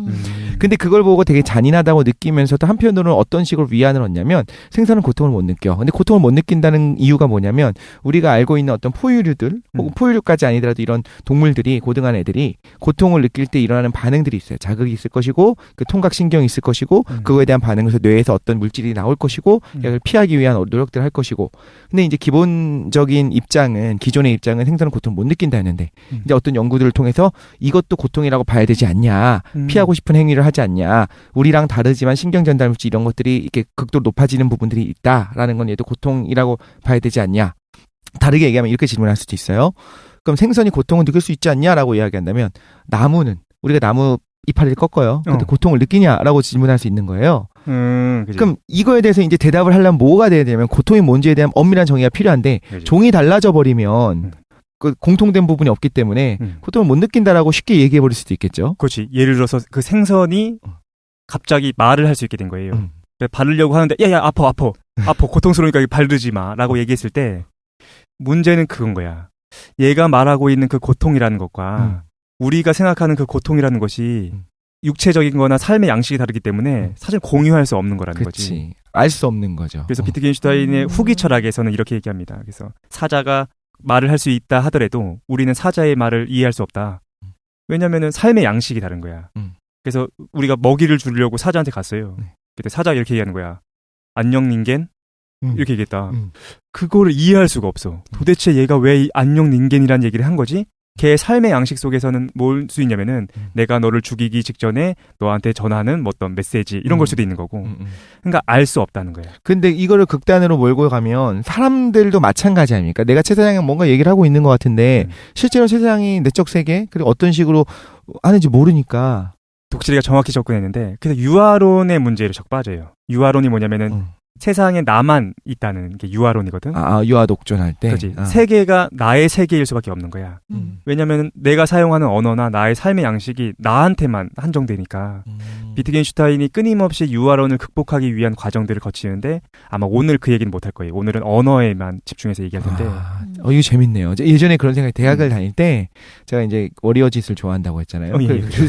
근데 그걸 보고 되게 잔인하다고 느끼면서도 한편으로는 어떤 식으로 위안을 얻냐면 생선은 고통을 못 느껴. 근데 고통을 못 느낀다는 이유가 뭐냐면 우리가 알고 있는 어떤 포유류들 혹은 포유류까지 아니더라도 이런 동물들이 고등한 애들이 고통을 느낄 때 일어나는 반응들이 있어요. 자극이 있을 것이고 그 통각신경이 있을 것이고 그거에 대한 반응에서 뇌에서 어떤 물질이 나올 것이고 이걸 피하기 위한 노력들을 할 것이고 근데 이제 기본적인 입장은 기존의 입장은 생선은 고통을 못 느낀다 했는데 이제 어떤 연구들을 통해서 이것도 고통이라고 봐야 되지 않냐 피하고 싶은 행위를 하지 않냐 우리랑 다르지만 신경 전달 물질 이런 것들이 이렇게 극도로 높아지는 부분들이 있다라는 건 얘도 고통이라고 봐야 되지 않냐 다르게 얘기하면 이렇게 질문할 수도 있어요. 그럼 생선이 고통을 느낄 수 있지 않냐라고 이야기한다면 나무는 우리가 나무 이파리를 꺾어요. 근데 고통을 느끼냐라고 질문할 수 있는 거예요. 그치. 그럼 이거에 대해서 이제 대답을 하려면 뭐가 돼야 되냐면 고통이 뭔지에 대한 엄밀한 정의가 필요한데 그치. 종이 달라져 버리면 그 공통된 부분이 없기 때문에 고통을 못 느낀다라고 쉽게 얘기해 버릴 수도 있겠죠. 그렇지. 예를 들어서 그 생선이 갑자기 말을 할 수 있게 된 거예요. 바르려고 하는데 야야 아파 고통스러우니까 바르지 마라고 얘기했을 때 문제는 그건 거야. 얘가 말하고 있는 그 고통이라는 것과 우리가 생각하는 그 고통이라는 것이 육체적인 거나 삶의 양식이 다르기 때문에 사실 공유할 수 없는 거라는 거지. 알 수 없는 거죠. 그래서 비트겐슈타인의 후기 철학에서는 이렇게 얘기합니다. 그래서 사자가 말을 할 수 있다 하더라도 우리는 사자의 말을 이해할 수 없다. 왜냐면은 삶의 양식이 다른 거야. 그래서 우리가 먹이를 주려고 사자한테 갔어요. 그때 사자가 이렇게 얘기하는 거야. 안녕 닌겐? 이렇게 얘기했다. 그거를 이해할 수가 없어. 도대체 얘가 왜 이 안녕 닌겐이라는 얘기를 한 거지? 걔의 삶의 양식 속에서는 뭘 수 있냐면은 내가 너를 죽이기 직전에 너한테 전하는 뭐 어떤 메시지 이런 걸 수도 있는 거고 그러니까 알 수 없다는 거야. 근데 이거를 극단으로 몰고 가면 사람들도 마찬가지 아닙니까? 내가 최사장이 뭔가 얘기를 하고 있는 것 같은데 실제로 최사장이 내적 세계 그리고 어떤 식으로 하는지 모르니까 독실이가 정확히 접근했는데 그래서 유아론의 문제로 적 빠져요. 유아론이 뭐냐면은 세상에 나만 있다는 게 유아론이거든. 유아독존할 때. 그렇지. 세계가 나의 세계일 수밖에 없는 거야. 왜냐면 내가 사용하는 언어나 나의 삶의 양식이 나한테만 한정되니까. 비트겐슈타인이 끊임없이 유아론을 극복하기 위한 과정들을 거치는데 아마 오늘 그 얘기는 못할 거예요. 오늘은 언어에만 집중해서 얘기할 텐데. 이거 재밌네요. 예전에 그런 생각이 대학을 다닐 때 제가 이제 워리어짓을 좋아한다고 했잖아요.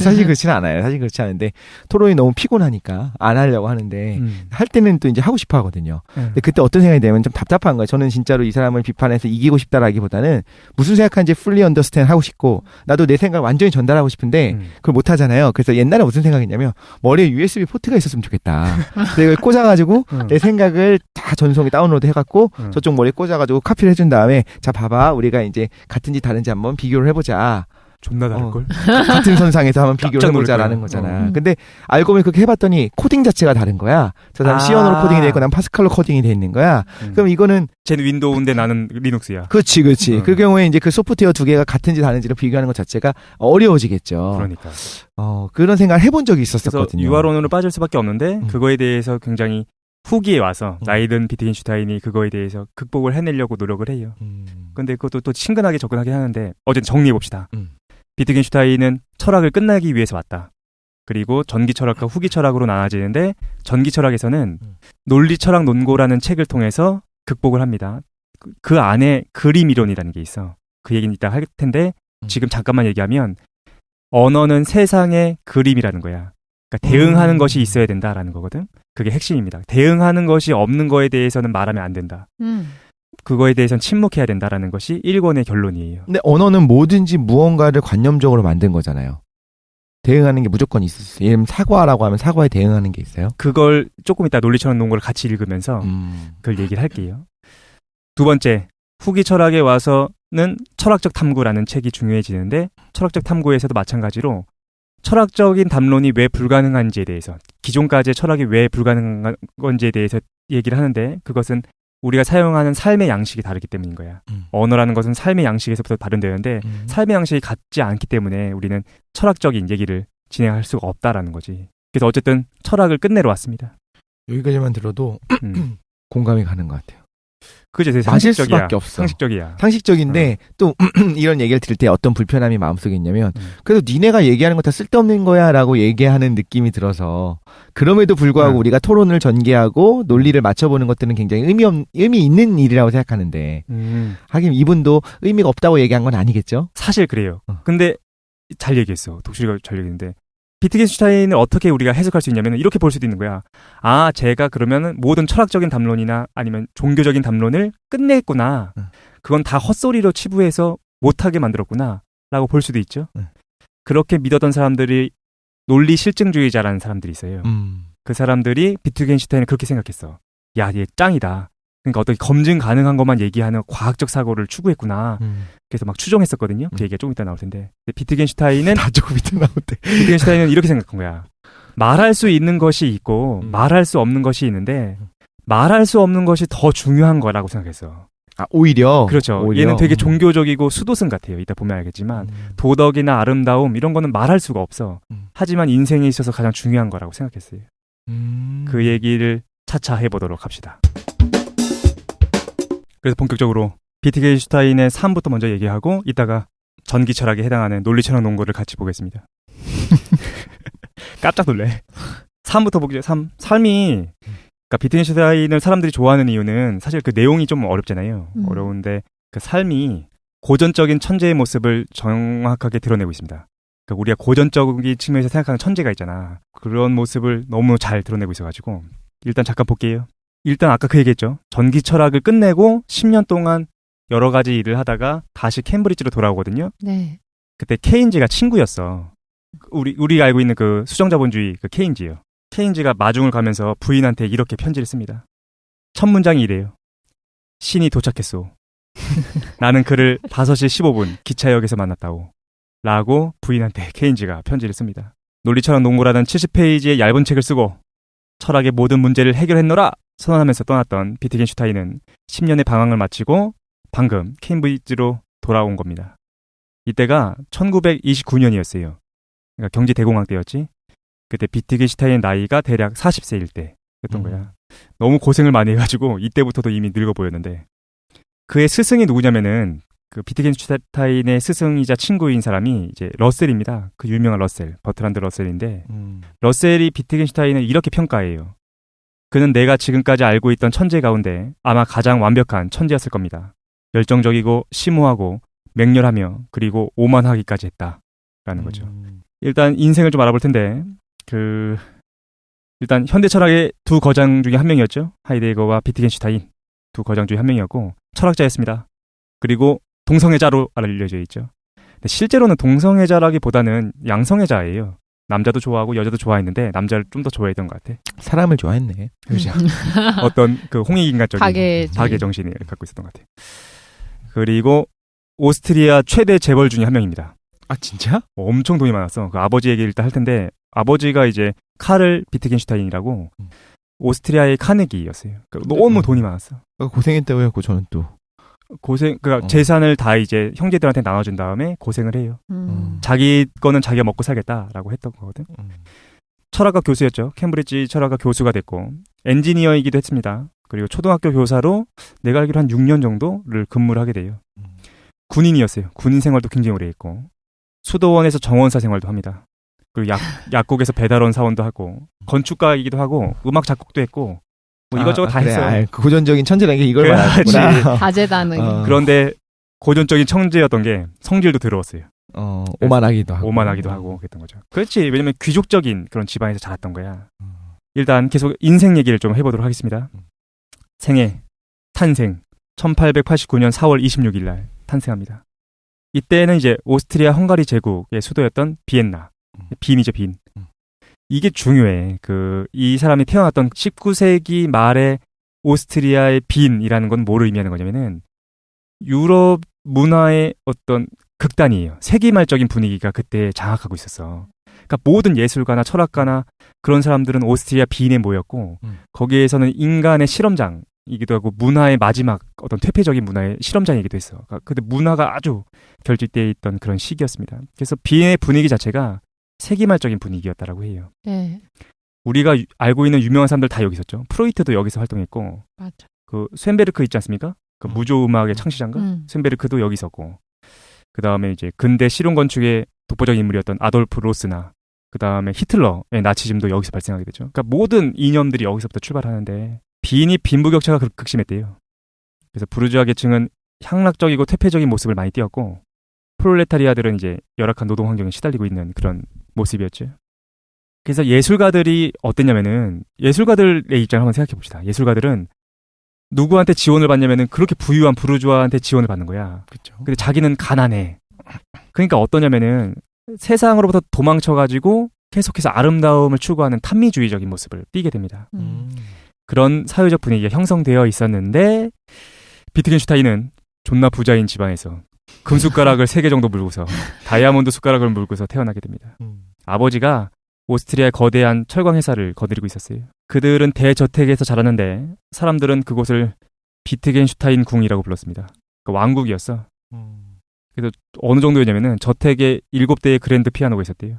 사실 그렇지는 않아요. 사실 그렇지 않은데 토론이 너무 피곤하니까 안 하려고 하는데 할 때는 또 이제 하고 싶어 하거든요. 근데 그때 어떤 생각이 들면 좀 답답한 거예요. 저는 진짜로 이 사람을 비판해서 이기고 싶다라기보다는 무슨 생각하는지 fully understand 하고 싶고 나도 내 생각 완전히 전달하고 싶은데 그걸 못 하잖아요. 그래서 옛날에 무슨 생각했냐면 머리에 USB 포트가 있었으면 좋겠다. 그래서 이걸 꽂아가지고 내 생각을 다 전송에 다운로드 해갖고 저쪽 머리에 꽂아가지고 카피를 해준 다음에 자 봐봐 우리가 이제 같은지 다른지 한번 비교를 해보자. 존나 다를걸? 같은 선상에서 한번 비교를 해보자라는 거잖아. 근데 알고 보니 그렇게 해봤더니 코딩 자체가 다른 거야. 저 사람 C언어로 코딩이 돼 있고 난 파스칼로 코딩이 돼 있는 거야. 그럼 이거는 쟤는 윈도우인데 나는 리눅스야. 그렇지. 그 경우에 이제 그 소프트웨어 두 개가 같은지 다른지를 비교하는 것 자체가 어려워지겠죠. 그러니까. 그런 생각을 해본 적이 있었거든요. 유아론으로 빠질 수밖에 없는데 그거에 대해서 굉장히 후기에 와서 나이든 비트겐슈타인이 그거에 대해서 극복을 해내려고 노력을 해요. 근데 그것도 또 친근하게 접근하게 하는데 어쨌든 정리해봅시다. 비트겐슈타인은 철학을 끝내기 위해서 왔다. 그리고 전기 철학과 후기 철학으로 나눠지는데 전기 철학에서는 논리 철학 논고라는 책을 통해서 극복을 합니다. 그 안에 그림 이론이라는 게 있어. 그 얘기는 이따 할 텐데 지금 잠깐만 얘기하면 언어는 세상의 그림이라는 거야. 그러니까 대응하는 것이 있어야 된다라는 거거든. 그게 핵심입니다. 대응하는 것이 없는 거에 대해서는 말하면 안 된다. 그거에 대해서는 침묵해야 된다라는 것이 1권의 결론이에요. 근데 언어는 뭐든지 무언가를 관념적으로 만든 거잖아요. 대응하는 게 무조건 있어요. 예를 들면 사과라고 하면 사과에 대응하는 게 있어요? 그걸 조금 이따 논리철학 논거를 같이 읽으면서 그걸 얘기를 할게요. 두 번째, 후기 철학에 와서는 철학적 탐구라는 책이 중요해지는데 철학적 탐구에서도 마찬가지로 철학적인 담론이 왜 불가능한지에 대해서 기존까지의 철학이 왜 불가능한 건지에 대해서 얘기를 하는데 그것은 우리가 사용하는 삶의 양식이 다르기 때문인 거야. 언어라는 것은 삶의 양식에서부터 발현되는데 삶의 양식이 같지 않기 때문에 우리는 철학적인 얘기를 진행할 수가 없다라는 거지. 그래서 어쨌든 철학을 끝내러 왔습니다. 여기까지만 들어도 공감이 가는 것 같아요. 그게 되게 맞을 상식적이야. 수밖에 없어. 상식적이야. 상식적인데 또 이런 얘기를 들을 때 어떤 불편함이 마음속에 있냐면 그래도 니네가 얘기하는 거 다 쓸데없는 거야 라고 얘기하는 느낌이 들어서 그럼에도 불구하고 우리가 토론을 전개하고 논리를 맞춰보는 것들은 굉장히 의미 있는 일이라고 생각하는데 하긴 이분도 의미가 없다고 얘기한 건 아니겠죠? 사실 그래요. 근데 잘 얘기했어. 독실이가 잘 얘기했는데 비트겐슈타인을 어떻게 우리가 해석할 수 있냐면 이렇게 볼 수도 있는 거야. 아, 제가 그러면은 모든 철학적인 담론이나 아니면 종교적인 담론을 끝냈구나. 그건 다 헛소리로 치부해서 못하게 만들었구나. 라고 볼 수도 있죠. 그렇게 믿었던 사람들이 논리 실증주의자라는 사람들이 있어요. 그 사람들이 비트겐슈타인을 그렇게 생각했어. 야, 얘 짱이다. 그러니까 어떻게 검증 가능한 것만 얘기하는 과학적 사고를 추구했구나. 그래서 막 추정했었거든요. 그 얘기가 조금 이따 나올 텐데. 근데 비트겐슈타인은 다 조금 이따 나온대. 비트겐슈타인은 이렇게 생각한 거야. 말할 수 있는 것이 있고 말할 수 없는 것이 있는데 말할 수 없는 것이 더 중요한 거라고 생각했어. 아, 오히려? 그렇죠. 오히려? 얘는 되게 종교적이고 수도승 같아요. 이따 보면 알겠지만 도덕이나 아름다움 이런 거는 말할 수가 없어. 하지만 인생에 있어서 가장 중요한 거라고 생각했어요. 그 얘기를 차차 해보도록 합시다. 그래서 본격적으로 비트겐슈타인의 삶부터 먼저 얘기하고 이따가 전기 철학에 해당하는 논리 철학 논거를 같이 보겠습니다. 깜짝 놀래. 삶부터 보기죠. 삶이 그러니까 비트겐슈타인을 사람들이 좋아하는 이유는 사실 그 내용이 좀 어렵잖아요. 어려운데 그 삶이 고전적인 천재의 모습을 정확하게 드러내고 있습니다. 그러니까 우리가 고전적인 측면에서 생각하는 천재가 있잖아. 그런 모습을 너무 잘 드러내고 있어가지고 일단 잠깐 볼게요. 일단 아까 그 얘기했죠. 전기 철학을 끝내고 10년 동안 여러 가지 일을 하다가 다시 캠브리지로 돌아오거든요. 네. 그때 케인즈가 친구였어. 우리가 알고 있는 그 수정자본주의 그 케인즈요. 케인즈가 마중을 가면서 부인한테 이렇게 편지를 씁니다. 첫 문장이 이래요. 신이 도착했소. 나는 그를 5시 15분 기차역에서 만났다오. 라고 부인한테 케인즈가 편지를 씁니다. 논리철학 논고라는 70페이지의 얇은 책을 쓰고 철학의 모든 문제를 해결했노라 선언하면서 떠났던 비트겐슈타인은 10년의 방황을 마치고 방금 케임브리지로 돌아온 겁니다. 이때가 1929년이었어요. 그러니까 경제 대공황 때였지. 그때 비트겐슈타인의 나이가 대략 40세일 때였던 거야. 너무 고생을 많이 해가지고 이때부터도 이미 늙어 보였는데 그의 스승이 누구냐면은 그 비트겐슈타인의 스승이자 친구인 사람이 이제 러셀입니다. 그 유명한 러셀, 버트란드 러셀인데 러셀이 비트겐슈타인을 이렇게 평가해요. 그는 내가 지금까지 알고 있던 천재 가운데 아마 가장 완벽한 천재였을 겁니다. 열정적이고 심오하고 맹렬하며 그리고 오만하기까지 했다라는 거죠. 일단 인생을 좀 알아볼 텐데 일단 현대 철학의 두 거장 중에 한 명이었죠. 하이데거와 비트겐슈타인 두 거장 중에 한 명이었고 철학자였습니다. 그리고 동성애자로 알려져 있죠. 근데 실제로는 동성애자라기보다는 양성애자예요. 남자도 좋아하고 여자도 좋아했는데 남자를 좀 더 좋아했던 것 같아. 사람을 좋아했네. 그렇죠. 어떤 그 홍익인간적인 박애 정신을 갖고 있었던 것 같아. 그리고 오스트리아 최대 재벌 중에 한 명입니다. 아, 진짜? 엄청 돈이 많았어. 그 아버지 얘기를 일단 할 텐데 아버지가 이제 카를 비트겐슈타인이라고 오스트리아의 카네기였어요. 그러니까 너무 돈이 많았어. 고생했다고 해갖고 저는 또 그러니까 재산을 다 이제 형제들한테 나눠준 다음에 고생을 해요. 자기 거는 자기가 먹고 살겠다라고 했던 거거든. 철학과 교수였죠. 캠브리지 철학과 교수가 됐고 엔지니어이기도 했습니다. 그리고 초등학교 교사로 내가 알기로 한 6년 정도를 근무를 하게 돼요. 군인이었어요. 군인 생활도 굉장히 오래 했고 수도원에서 정원사 생활도 합니다. 그리고 약국에서 배달원 사원도 하고 건축가이기도 하고 음악 작곡도 했고 뭐 이것저것 다 그래, 했어요. 그 고전적인 천재라는 게 이걸 말하는구나. 다재다능. 그런데 고전적인 천재였던 게 성질도 더러웠어요. 오만하기도 하고. 오만하기도 하고 그랬던 거죠. 그렇지. 왜냐면 귀족적인 그런 집안에서 자랐던 거야. 일단 계속 인생 얘기를 좀 해보도록 하겠습니다. 생애, 탄생, 1889년 4월 26일 날 탄생합니다. 이때는 이제 오스트리아 헝가리 제국의 수도였던 비엔나. 빈이죠, 빈. 이게 중요해. 이 사람이 태어났던 19세기 말에 오스트리아의 빈이라는 건 뭐를 의미하는 거냐면은 유럽 문화의 어떤 극단이에요. 세기말적인 분위기가 그때 장악하고 있었어. 그러니까 모든 예술가나 철학가나 그런 사람들은 오스트리아 빈에 모였고 거기에서는 인간의 실험장이기도 하고 문화의 마지막 어떤 퇴폐적인 문화의 실험장이기도 했어. 그러니까 근데 문화가 아주 결집되어 있던 그런 시기였습니다. 그래서 빈의 분위기 자체가 세기말적인 분위기였다라고 해요. 네. 우리가 알고 있는 유명한 사람들 다 여기 있었죠. 프로이트도 여기서 활동했고, 맞아. 그 스웬베르크 있지 않습니까? 그 무조 음악의 창시자인가? 스웬베르크도 여기 있었고, 그 다음에 이제 근대 실용 건축의 독보적인 인물이었던 아돌프 로스나, 그 다음에 히틀러의 나치즘도 여기서 발생하게 되죠. 그러니까 모든 이념들이 여기서부터 출발하는데 빈부격차가 극심했대요. 그래서 부르주아 계층은 향락적이고 퇴폐적인 모습을 많이 띄었고, 프롤레타리아들은 이제 열악한 노동 환경에 시달리고 있는 그런 모습이었죠. 그래서 예술가들이 어땠냐면은, 예술가들의 입장을 한번 생각해 봅시다. 예술가들은 누구한테 지원을 받냐면은 그렇게 부유한 부르주아한테 지원을 받는 거야. 그렇죠. 근데 자기는 가난해. 그러니까 어떠냐면은 세상으로부터 도망쳐가지고 계속해서 아름다움을 추구하는 탐미주의적인 모습을 띠게 됩니다. 그런 사회적 분위기가 형성되어 있었는데, 비트겐슈타인은 존나 부자인 집안에서 금숟가락을 3개 정도 물고서 다이아몬드 숟가락을 물고서 태어나게 됩니다. 아버지가 오스트리아의 거대한 철강 회사를 거느리고 있었어요. 그들은 대저택에서 자랐는데 사람들은 그곳을 비트겐슈타인 궁이라고 불렀습니다. 그 왕국이었어. 그래서 어느 정도였냐면은 저택에 7대의 그랜드 피아노가 있었대요.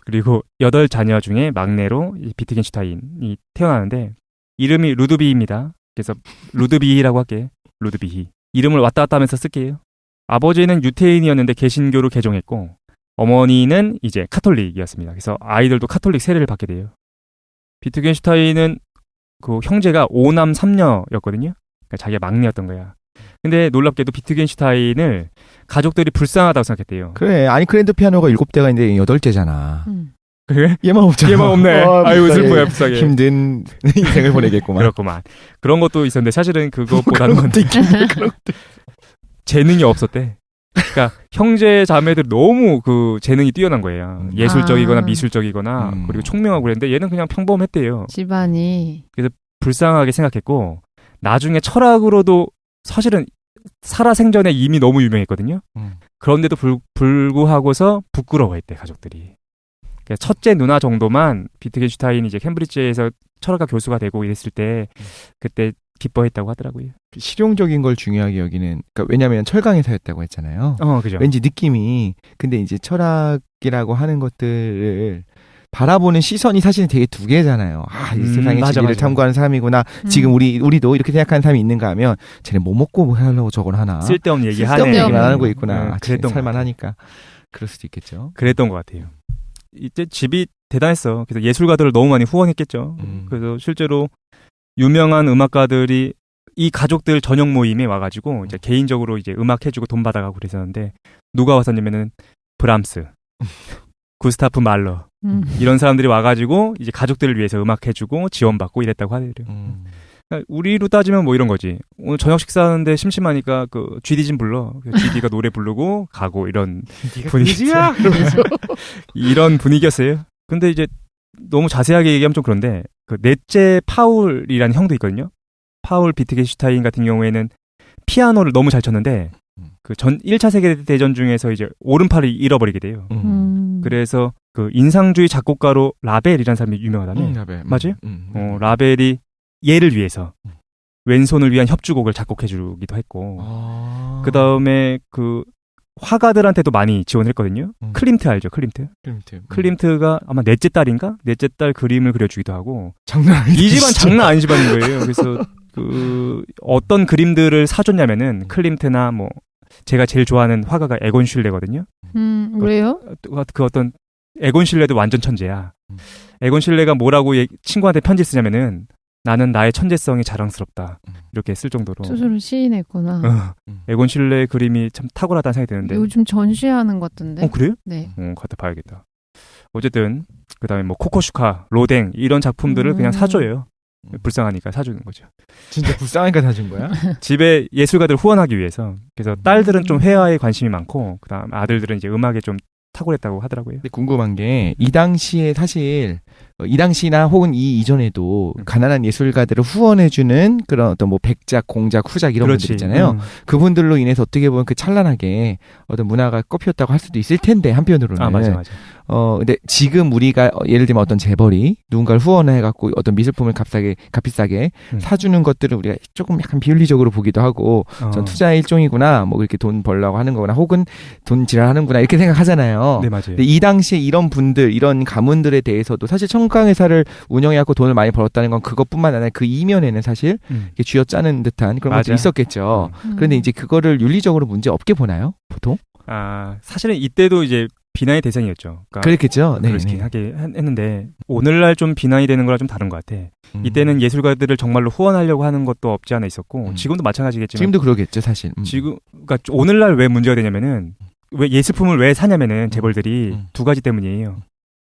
그리고 8자녀 중에 막내로 이 비트겐슈타인이 태어나는데 이름이 루드비히입니다. 그래서 루드비히라고 할게. 루드비히. 이름을 왔다 갔다 하면서 쓸게요. 아버지는 유태인이었는데 개신교로 개종했고, 어머니는 이제 카톨릭이었습니다. 그래서 아이들도 카톨릭 세례를 받게 돼요. 비트겐슈타인은 그 형제가 5남 3녀였거든요. 그러니까 자기가 막내였던 거야. 근데 놀랍게도 비트겐슈타인을 가족들이 불쌍하다고 생각했대요. 그래. 아니 그랜드 피아노가 7대가 있는데 8대잖아. 그래? 얘만 없잖아. 얘만 없네. 아이고 슬퍼요, 불쌍해. 힘든 인생을 보내겠구만. 그렇구만. 그런 것도 있었는데 사실은 그것보다는 그런 것도 있겠네. 그런 것도. 재능이 없었대. 그러니까 형제 자매들 너무 그 재능이 뛰어난 거예요. 예술적이거나 미술적이거나 그리고 총명하고 그랬는데 얘는 그냥 평범했대요. 집안이. 불쌍하게 생각했고, 나중에 철학으로도 사실은 살아생전에 이미 너무 유명했거든요. 그런데도 불구하고서 부끄러워했대, 가족들이. 그러니까 첫째 누나 정도만 비트겐슈타인이 이제 캠브리지에서 철학과 교수가 되고 이랬을 때 그때 기뻐했다고 하더라고요. 실용적인 걸 중요하게 여기는, 그러니까 왜냐면 철강회사였다고 했잖아요. 그죠. 왠지 느낌이, 근데 이제 철학이라고 하는 것들을 바라보는 시선이 사실은 되게 두 개잖아요. 이 세상의 진리를 탐구하는 사람이구나. 지금 우리도 이렇게 생각하는 사람이 있는가 하면, 쟤네 뭐 먹고 뭐 하려고 저걸 하나. 쓸데없는 얘기하네. 쓸데없는 얘기만 하고 있구나. 그랬던 살만하니까. 그럴 수도 있겠죠. 그랬던 것 같아요. 이때 집이 대단했어. 그래서 예술가들을 너무 많이 후원했겠죠. 그래서 실제로 유명한 음악가들이 이 가족들 저녁 모임에 와가지고 이제 개인적으로 이제 음악 해주고 돈 받아가고 그랬었는데, 누가 왔었냐면은 브람스, 구스타프 말러 이런 사람들이 와가지고 이제 가족들을 위해서 음악 해주고 지원받고 이랬다고 하더래요. 그러니까 우리로 따지면 뭐 이런 거지. 오늘 저녁 식사하는데 심심하니까 그 GD 좀 불러. GD가 노래 부르고 가고 이런 분위기야. 이런 분위기였어요. 근데 이제 너무 자세하게 얘기하면 좀 그런데, 그 넷째 파울이라는 형도 있거든요. 파울 비트겐슈타인 같은 경우에는 피아노를 너무 잘 쳤는데 그 1차 세계대전 중에서 이제 오른팔을 잃어버리게 돼요. 그래서 그 인상주의 작곡가로 라벨이라는 사람이 유명하다며. 라벨. 맞아요? 라벨이 얘를 위해서 왼손을 위한 협주곡을 작곡해주기도 했고, 그 다음에 그 화가들한테도 많이 지원했거든요. 클림트 알죠? 클림트가 아마 넷째 딸인가? 넷째 딸 그림을 그려주기도 하고. 장난 아니지. 이 집안 장난 아닌 집안인 거예요. 그래서 그 어떤 그림들을 사줬냐면은 클림트나 뭐 제가 제일 좋아하는 화가가 에곤 슐레거든요. 왜요? 그 어떤 에곤 슐레도 완전 천재야. 에곤 슐레가 뭐라고 친구한테 편지 쓰냐면은, 나는 나의 천재성이 자랑스럽다. 이렇게 쓸 정도로. 스스로 시인했구나. 에곤 슐레의 그림이 참 탁월하다는 생각이 드는데. 요즘 전시하는 것 같던데. 그래요? 네. 갖다 봐야겠다. 어쨌든 그 다음에 뭐 코코슈카, 로댕 이런 작품들을 그냥 사줘요. 불쌍하니까 사주는 거죠. 진짜 불쌍하니까 사준 거야? 집에 예술가들 후원하기 위해서. 그래서 딸들은 좀 회화에 관심이 많고, 그 다음 아들들은 이제 음악에 좀 탁월했다고 하더라고요. 근데 궁금한 게, 이 당시에 사실 이 당시나 혹은 이 이전에도 가난한 예술가들을 후원해주는 그런 어떤 뭐 백작, 공작, 후작 이런 그렇지. 분들 있잖아요. 그분들로 인해서 어떻게 보면 그 찬란하게 어떤 문화가 꽃피웠다고 할 수도 있을 텐데 한편으로는. 아, 맞아. 근데 지금 우리가 예를 들면 어떤 재벌이 누군가를 후원해갖고 어떤 미술품을 값비싸게 사주는 것들을 우리가 조금 약간 비윤리적으로 보기도 하고 전 투자의 일종이구나, 뭐 그렇게 돈 벌려고 하는 거구나, 혹은 돈 지랄하는구나 이렇게 생각하잖아요. 네, 맞아요. 근데 이 당시에 이런 분들, 이런 가문들에 대해서도 사실 청강회사를 운영해갖고 돈을 많이 벌었다는 건 그것뿐만 아니라 그 이면에는 사실 이렇게 쥐어짜는 듯한 그런 것도 맞아. 있었겠죠. 그런데 이제 그거를 윤리적으로 문제 없게 보나요, 보통? 사실은 이때도 이제 비난의 대상이었죠. 그러니까 그렇겠죠. 네. 그렇게 하게 했는데 오늘날 좀 비난이 되는 거랑 좀 다른 것 같아. 이때는 예술가들을 정말로 후원하려고 하는 것도 없지 않아 있었고 지금도 마찬가지겠지만 지금도 그러겠죠, 사실. 지금 그러니까 오늘날 왜 문제가 되냐면은 왜 예술품을 왜 사냐면은 재벌들이 두 가지 때문이에요.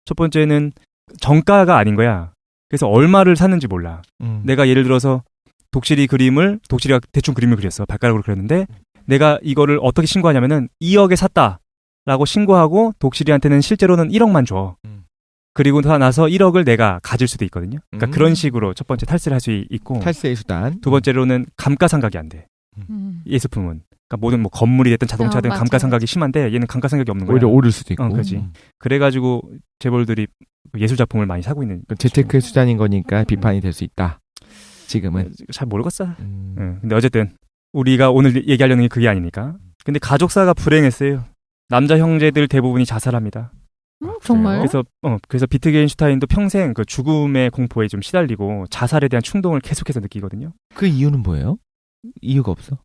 첫 번째는 정가가 아닌 거야. 그래서 얼마를 샀는지 몰라. 내가 예를 들어서 독실이가 대충 그림을 그렸어. 발가락으로 그렸는데 내가 이거를 어떻게 신고하냐면은 2억에 샀다라고 신고하고 독실이한테는 실제로는 1억만 줘. 그리고 나서 1억을 내가 가질 수도 있거든요. 그러니까 그런 식으로 첫 번째 탈세를 할 수 있고 탈세의 수단. 두 번째로는 감가상각이 안 돼. 예술품은. 그러니까 모든 뭐 건물이 됐든 자동차든 맞아요. 감가상각이 심한데 얘는 감가상각이 없는 거야. 오히려 오를 수도 있고. 그렇지. 그래가지고 재벌들이 예술 작품을 많이 사고 있는. 재테크의 수단인 거니까 비판이 될 수 있다. 지금은. 잘 모르겠어. 근데 어쨌든 우리가 오늘 얘기하려는 게 그게 아니니까. 근데 가족사가 불행했어요. 남자 형제들 대부분이 자살합니다. 정말? 그래서 비트겐슈타인도 평생 그 죽음의 공포에 좀 시달리고 자살에 대한 충동을 계속해서 느끼거든요. 그 이유는 뭐예요? 이유가 없어?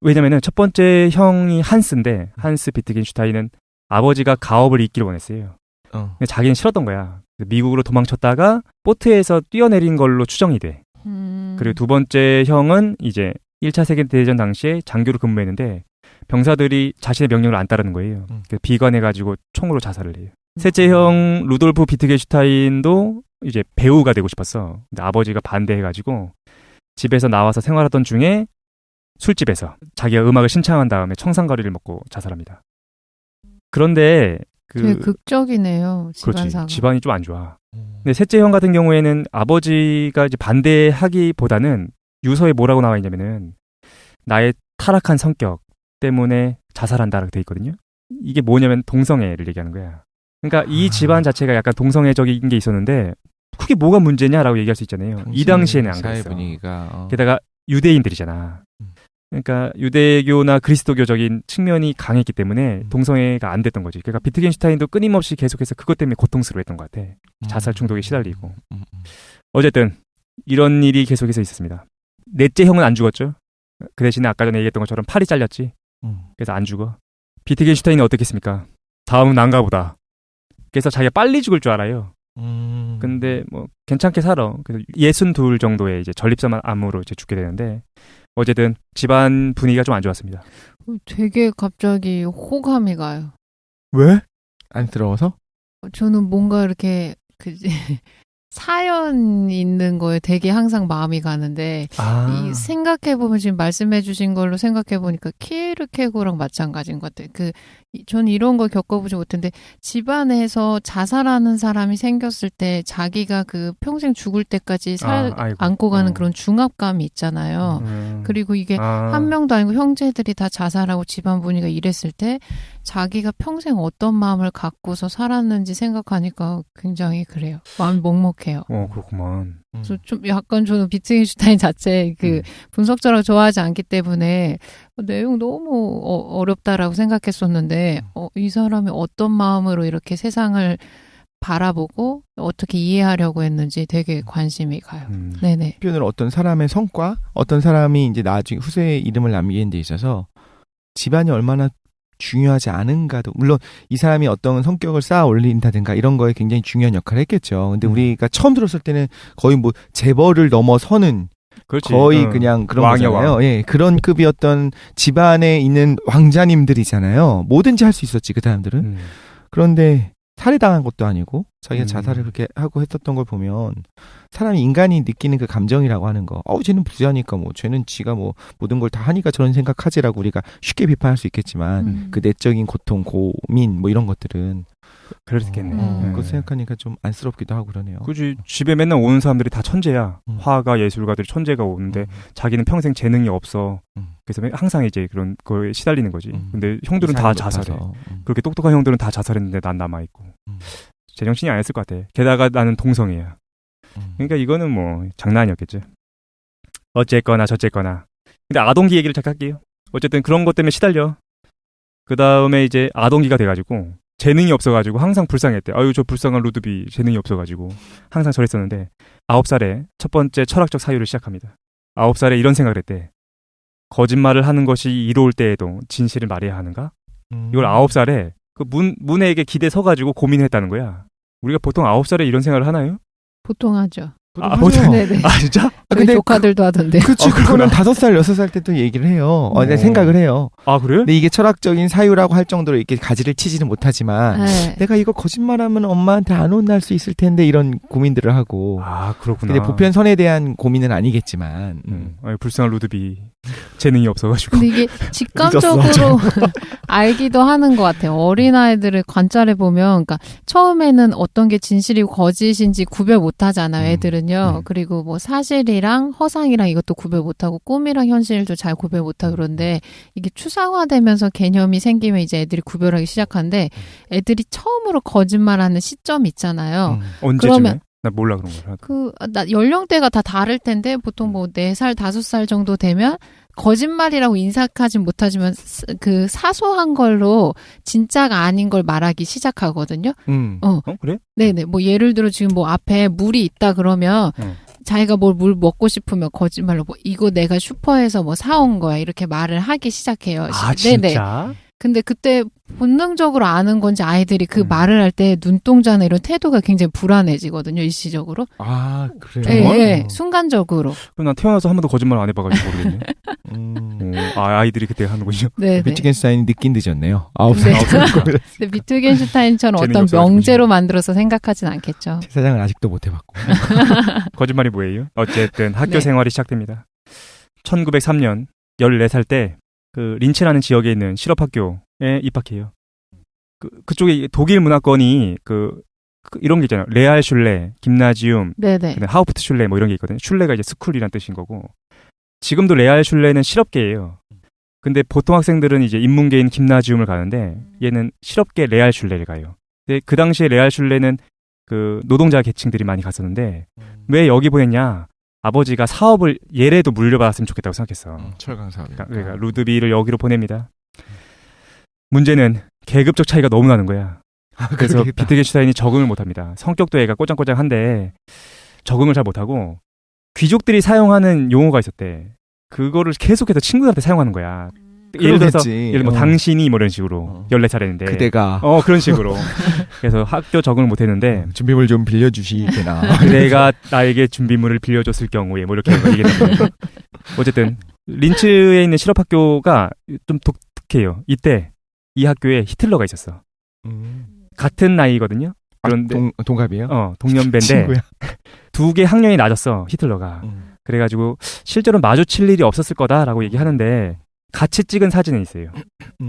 왜냐면은 첫 번째 형이 한스인데 한스 비트겐슈타인은 아버지가 가업을 잇기를 원했어요. 근데 자기는 싫었던 거야. 미국으로 도망쳤다가 보트에서 뛰어내린 걸로 추정이 돼. 그리고 두 번째 형은 이제 1차 세계대전 당시에 장교로 근무했는데 병사들이 자신의 명령을 안 따르는 거예요. 비관해가지고 총으로 자살을 해요. 셋째 형 루돌프 비트겐슈타인도 이제 배우가 되고 싶었어. 근데 아버지가 반대해가지고 집에서 나와서 생활하던 중에 술집에서 자기가 음악을 신청한 다음에 청산가리를 먹고 자살합니다. 그런데 되게 극적이네요. 집안사가. 그렇지. 집안이 좀 안 좋아. 근데 셋째 형 같은 경우에는 아버지가 이제 반대하기보다는 유서에 뭐라고 나와 있냐면은 나의 타락한 성격 때문에 자살한다라고 돼 있거든요. 이게 뭐냐면 동성애를 얘기하는 거야. 그러니까 이 집안 자체가 약간 동성애적인 게 있었는데 그게 뭐가 문제냐라고 얘기할 수 있잖아요. 이 당시에는 안 그랬어. 분위기가, 게다가 유대인들이잖아. 그러니까 유대교나 그리스도교적인 측면이 강했기 때문에 동성애가 안 됐던 거지. 그러니까 비트겐슈타인도 끊임없이 계속해서 그것 때문에 고통스러워했던 것 같아. 자살 충동에 시달리고. 어쨌든 이런 일이 계속해서 있었습니다. 넷째 형은 안 죽었죠. 그 대신에 아까 전에 얘기했던 것처럼 팔이 잘렸지. 그래서 안 죽어. 비트겐슈타인이 어떻겠습니까? 다음은 난가 보다. 그래서 자기가 빨리 죽을 줄 알아요. 근데 뭐 괜찮게 살아. 그래서 62 정도의 이제 전립선암으로 이제 죽게 되는데 어쨌든 집안 분위기가 좀 안 좋았습니다. 되게 갑자기 호감이 가요. 왜? 안쓰러워서? 저는 뭔가 이렇게 사연 있는 거에 되게 항상 마음이 가는데 이 생각해보면 지금 말씀해주신 걸로 생각해보니까 키에르케고랑 마찬가지인 것 같아요. 저는 이런 걸 겪어보지 못했는데 집안에서 자살하는 사람이 생겼을 때 자기가 평생 죽을 때까지 안고 가는 그런 중압감이 있잖아요. 그리고 이게 한 명도 아니고 형제들이 다 자살하고 집안 분위기가 이랬을 때 자기가 평생 어떤 마음을 갖고서 살았는지 생각하니까 굉장히 그래요. 마음이 먹먹해요. 그렇구만. 좀 약간 저는 비트겐슈타인 자체 분석자라고 좋아하지 않기 때문에 내용 너무 어렵다라고 생각했었는데 이 사람이 어떤 마음으로 이렇게 세상을 바라보고 어떻게 이해하려고 했는지 되게 관심이 가요. 네네. 표현을 어떤 사람의 성과, 어떤 사람이 이제 나중에 후세에 이름을 남기는 데 있어서 집안이 얼마나 중요하지 않은가도, 물론 이 사람이 어떤 성격을 쌓아 올린다든가 이런 거에 굉장히 중요한 역할을 했겠죠. 근데 우리가 처음 들었을 때는 거의 뭐 재벌을 넘어서는 그렇지. 거의 그냥 그런 왕이야, 거잖아요. 왕. 예, 그런 급이었던 집안에 있는 왕자님들이잖아요. 뭐든지 할 수 있었지 그 사람들은. 그런데 살해당한 것도 아니고 자기가 자살을 그렇게 하고 했었던 걸 보면 사람이 인간이 느끼는 그 감정이라고 하는 거, 쟤는 부자니까 뭐 쟤는 지가 뭐 모든 걸 다 하니까 저런 생각하지라고 우리가 쉽게 비판할 수 있겠지만 그 내적인 고통, 고민 뭐 이런 것들은 그렇겠네. 그거 생각하니까 좀 안쓰럽기도 하고 그러네요. 굳이 집에 맨날 오는 사람들이 다 천재야. 화가 예술가들이 천재가 오는데 자기는 평생 재능이 없어. 그래서 항상 이제 그런 거에 시달리는 거지. 근데 형들은 다 자살해. 그렇게 똑똑한 형들은 다 자살했는데 난 남아있고. 제정신이 아니었을 것 같아. 게다가 나는 동성애야. 그러니까 이거는 뭐 장난이었겠죠. 어쨌거나 저쨌거나. 근데 아동기 얘기를 잠깐 할게요. 어쨌든 그런 것 때문에 시달려. 그 다음에 이제 아동기가 돼가지고 재능이 없어가지고 항상 불쌍했대. 아유 저 불쌍한 루드비 재능이 없어가지고 항상 저랬었는데 9살에 첫 번째 철학적 사유를 시작합니다. 9살에 이런 생각을 했대. 거짓말을 하는 것이 이로울 때에도 진실을 말해야 하는가? 이걸 9살에 그 문에게 기대 서가지고 고민했다는 거야. 우리가 보통 9살에 이런 생각을 하나요? 보통 하죠. 보통. 네네. 아 진짜? 저희 조카들도 하던데. 그치, 그거는 5살, 6살 때 또 얘기를 해요. 내가 생각을 해요. 아, 그래요? 근데 이게 철학적인 사유라고 할 정도로 이렇게 가지를 치지는 못하지만, 네. 내가 이거 거짓말하면 엄마한테 안 혼날 수 있을 텐데, 이런 고민들을 하고. 아, 그렇구나. 근데 보편선에 대한 고민은 아니겠지만, 아니, 불쌍한 루드비. 재능이 없어가지고. 근데 이게 직감적으로 알기도 하는 것 같아요. 어린아이들을 관찰해 보면, 그러니까 처음에는 어떤 게 진실이고 거짓인지 구별 못 하잖아요, 애들은요. 그리고 뭐 사실이랑 허상이랑 이것도 구별 못 하고 꿈이랑 현실도 잘 구별 못 하고 그런데 이게 추상화되면서 개념이 생기면 이제 애들이 구별하기 시작하는데 애들이 처음으로 거짓말하는 시점이 있잖아요. 언제쯤에? 그러면 나 몰라 그런 걸. 나 연령대가 다 다를 텐데 보통 뭐 4살, 5살 정도 되면 거짓말이라고 인식하진 못하지만 그 사소한 걸로 진짜가 아닌 걸 말하기 시작하거든요. 그래? 네네. 뭐 예를 들어 지금 뭐 앞에 물이 있다 그러면 자기가 물 먹고 싶으면 거짓말로 뭐 이거 내가 슈퍼에서 뭐 사온 거야 이렇게 말을 하기 시작해요. 아 네네. 진짜? 근데 그때 본능적으로 아는 건지 아이들이 그 말을 할 때 눈동자나 이런 태도가 굉장히 불안해지거든요, 일시적으로. 아, 그래요? 네, 순간적으로. 그럼 난 태어나서 한 번도 거짓말 안 해봐가지고 모르겠네. 아이들이 그때 하는군요. 네. 비트겐슈타인이 늦긴 늦었네요. 9살. 근데 비트겐슈타인처럼 재능이 어떤 없어가지고 명제로 만들어서 생각하진 않겠죠. 세상은 아직도 못 해봤고. 거짓말이 뭐예요? 어쨌든 학교 네. 생활이 시작됩니다. 1903년 14살 때 그 린츠라는 지역에 있는 실업학교에 입학해요. 그쪽에 독일 문화권이 이런 게 있잖아요. 레알 슐레, 김나지움, 네네. 하우프트 슐레 뭐 이런 게 있거든요. 슐레가 이제 스쿨이란 뜻인 거고. 지금도 레알 슐레는 실업계예요. 근데 보통 학생들은 이제 인문계인 김나지움을 가는데 얘는 실업계 레알 슐레를 가요. 근데 그 당시에 레알 슐레는 그 노동자 계층들이 많이 갔었는데 왜 여기 보냈냐? 아버지가 사업을 얘라도 물려받았으면 좋겠다고 생각했어. 철강 사업. 그러니까 루드비를 여기로 보냅니다. 문제는 계급적 차이가 너무 나는 거야. 그래서 비트겐슈타인이 적응을 못합니다. 성격도 애가 꼬장꼬장한데 적응을 잘 못하고 귀족들이 사용하는 용어가 있었대. 그거를 계속해서 친구들한테 사용하는 거야. 예를 들어서 당신이 뭐 이런 식으로 14살인데 그대가 그런 식으로. 그래서 학교 적응을 못했는데 준비물 좀 빌려주시게나. 내가 나에게 준비물을 빌려줬을 경우에 뭐 이렇게 얘기했는데 어쨌든 린츠에 있는 실업학교가 좀 독특해요. 이때 이 학교에 히틀러가 있었어. 같은 나이거든요. 그런데 동갑이에요? 동년배인데 2개 학년이 낮았어, 히틀러가. 그래가지고 실제로 마주칠 일이 없었을 거다라고 얘기하는데 같이 찍은 사진이 있어요.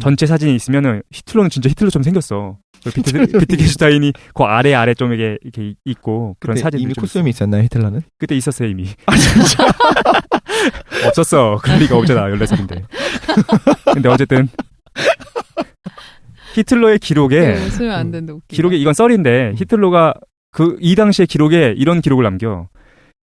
전체 사진이 있으면은 히틀러는 진짜 히틀러처럼 생겼어. 비트겐슈타인이 그 아래 좀 이렇게 있고 그런 사진. 이미 코스튬이 있었나요, 히틀러는? 그때 있었어요 이미. 아 진짜? 없었어. 그럴 리가 없잖아 14살인데. 근데 어쨌든 히틀러의 기록에 웃으면 안 된다. 웃기다. 기록에 이건 썰인데 히틀러가 이 당시의 기록에 이런 기록을 남겨.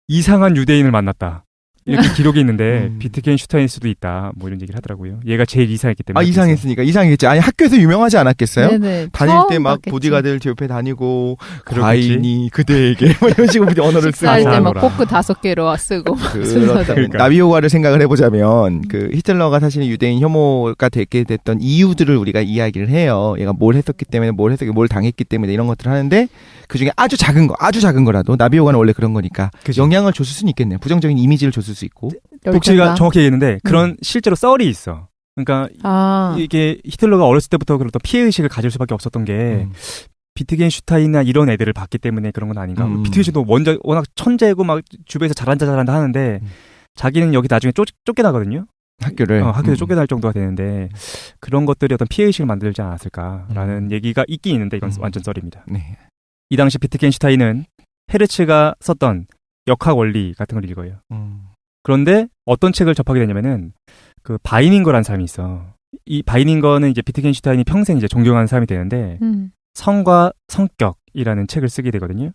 이상한 유대인을 만났다. 이렇게 기록이 있는데 비트겐슈타인일 수도 있다. 뭐 이런 얘기를 하더라고요. 얘가 제일 이상했기 때문에. 이상했으니까 이상했지. 아니 학교에서 유명하지 않았겠어요? 네네. 다닐 때 막 보디가들 제 옆에 다니고 그러겠지. 과인이 그대에게 뭐 이런 식으로 언어를 쓰고. 쌀 때 막 포크 5개로 쓰고. 그러니까. 나비효과를 생각을 해보자면 그 히틀러가 사실 유대인 혐오가 되게 됐던 이유들을 우리가 이야기를 해요. 얘가 뭘 했었기 때문에 뭘 당했기 때문에 이런 것들을 하는데 그 중에 아주 작은 거라도 나비효과는 원래 그런 거니까 그치. 영향을 줬을 수는 있겠네요. 부정적인 이미지를 줬을 수 있고. 복씨가 정확히 얘기했는데 그런 실제로 썰이 있어. 그러니까 이게 히틀러가 어렸을 때부터 그런 피해의식을 가질 수밖에 없었던 게 비트겐슈타인이나 이런 애들을 봤기 때문에 그런 건 아닌가. 비트겐슈도 워낙 천재고 막 주변에서 잘한다 하는데 자기는 여기 나중에 쫓겨나거든요. 학교를 학교에 쫓겨날 정도가 되는데 그런 것들이 어떤 피해의식을 만들지 않았을까라는 얘기가 있긴 있는데 이건 완전 썰입니다. 네. 이 당시 비트겐슈타인은 헤르츠가 썼던 역학 원리 같은 걸 읽어요. 그런데 어떤 책을 접하게 되냐면은 그 바이닝거라는 사람이 있어. 이 바이닝거는 이제 비트겐슈타인이 평생 이제 존경하는 사람이 되는데 성과 성격이라는 책을 쓰게 되거든요.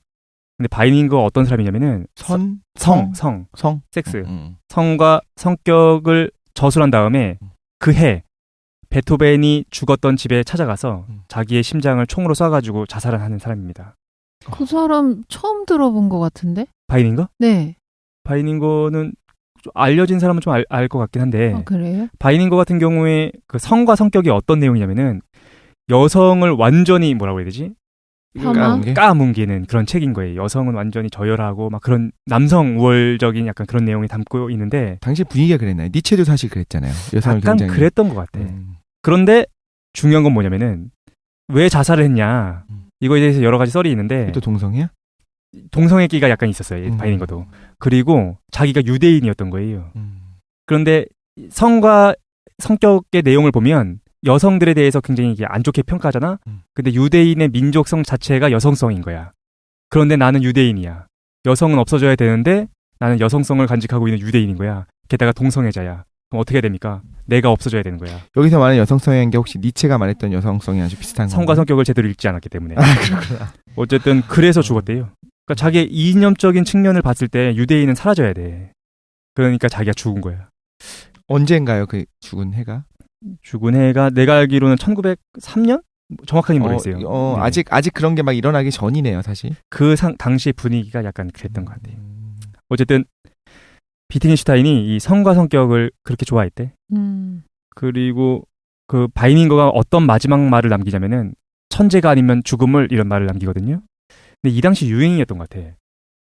근데 바이닝거 어떤 사람이냐면은 성, 섹스. 성과 성격을 저술한 다음에 그 해 베토벤이 죽었던 집에 찾아가서 자기의 심장을 총으로 쏴가지고 자살을 하는 사람입니다. 그 사람 처음 들어본 것 같은데? 바이닝거? 네. 바이닝거는 좀 알려진 사람은 좀 알 것 같긴 한데 아, 그래요? 바이닝거 같은 경우에 그 성과 성격이 어떤 내용이냐면은 여성을 완전히 뭐라고 해야 되지? 까뭉개는 그런 책인 거예요. 여성은 완전히 저열하고 막 그런 남성 우월적인 약간 그런 내용이 담고 있는데 당시 분위기가 그랬나요? 니체도 사실 그랬잖아요. 여성을 약간 굉장히 그랬던 것 같아. 그런데 중요한 건 뭐냐면은 왜 자살을 했냐 이거에 대해서 여러 가지 썰이 있는데 또 동성이야? 동성애기가 약간 있었어요. 바이닝거도. 그리고 자기가 유대인이었던 거예요. 그런데 성과 성격의 내용을 보면 여성들에 대해서 굉장히 이게 안 좋게 평가하잖아. 근데 유대인의 민족성 자체가 여성성인 거야. 그런데 나는 유대인이야. 여성은 없어져야 되는데 나는 여성성을 간직하고 있는 유대인인 거야. 게다가 동성애자야. 그럼 어떻게 해야 됩니까? 내가 없어져야 되는 거야. 여기서 말하는 여성성이라는 게 혹시 니체가 말했던 여성성이 아주 비슷한 성과 건가요? 성격을 제대로 읽지 않았기 때문에. 그렇구나. 어쨌든 그래서 죽었대요. 그러니까 자기의 이념적인 측면을 봤을 때 유대인은 사라져야 돼. 그러니까 자기가 죽은 거야. 언젠가요? 그 죽은 해가? 죽은 해가 내가 알기로는 1903년? 정확하게 모르겠어요. 네. 아직 그런 게 막 일어나기 전이네요, 사실. 당시 분위기가 약간 그랬던 것 같아요. 어쨌든 비트겐슈타인이 이 성과 성격을 그렇게 좋아했대. 그리고 그 바이닝거가 어떤 마지막 말을 남기자면은 천재가 아니면 죽음을 이런 말을 남기거든요. 근데 이 당시 유행이었던 것 같아.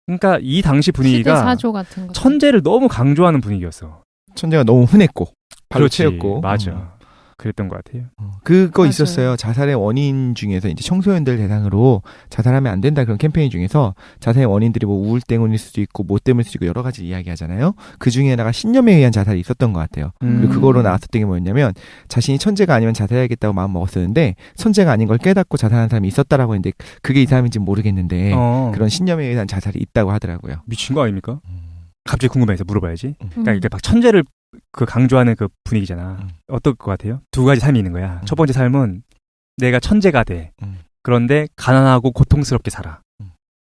그러니까 이 당시 분위기가 시대사조 같은 거. 천재를 너무 강조하는 분위기였어. 천재가 너무 흔했고 발로 그렇지, 채웠고. 맞아. 그랬던 것 같아요. 그거 맞아요. 있었어요. 자살의 원인 중에서 이제 청소년들 대상으로 자살하면 안 된다 그런 캠페인 중에서 자살의 원인들이 뭐 우울 때문일 수도 있고 뭐 때문일 수도 있고 여러 가지 이야기하잖아요. 그 중에다가 신념에 의한 자살이 있었던 것 같아요. 그리고 그거로 나왔었던 게 뭐였냐면 자신이 천재가 아니면 자살해야겠다고 마음 먹었었는데 천재가 아닌 걸 깨닫고 자살하는 사람이 있었다라고 했는데 그게 이 사람인지 모르겠는데 그런 신념에 의한 자살이 있다고 하더라고요. 미친 거 아닙니까? 갑자기 궁금해서 물어봐야지. 그러니까 이게 막 천재를 그 강조하는 그 분위기잖아. 어떨 것 같아요? 두 가지 삶이 있는 거야. 첫 번째 삶은 내가 천재가 돼. 그런데 가난하고 고통스럽게 살아.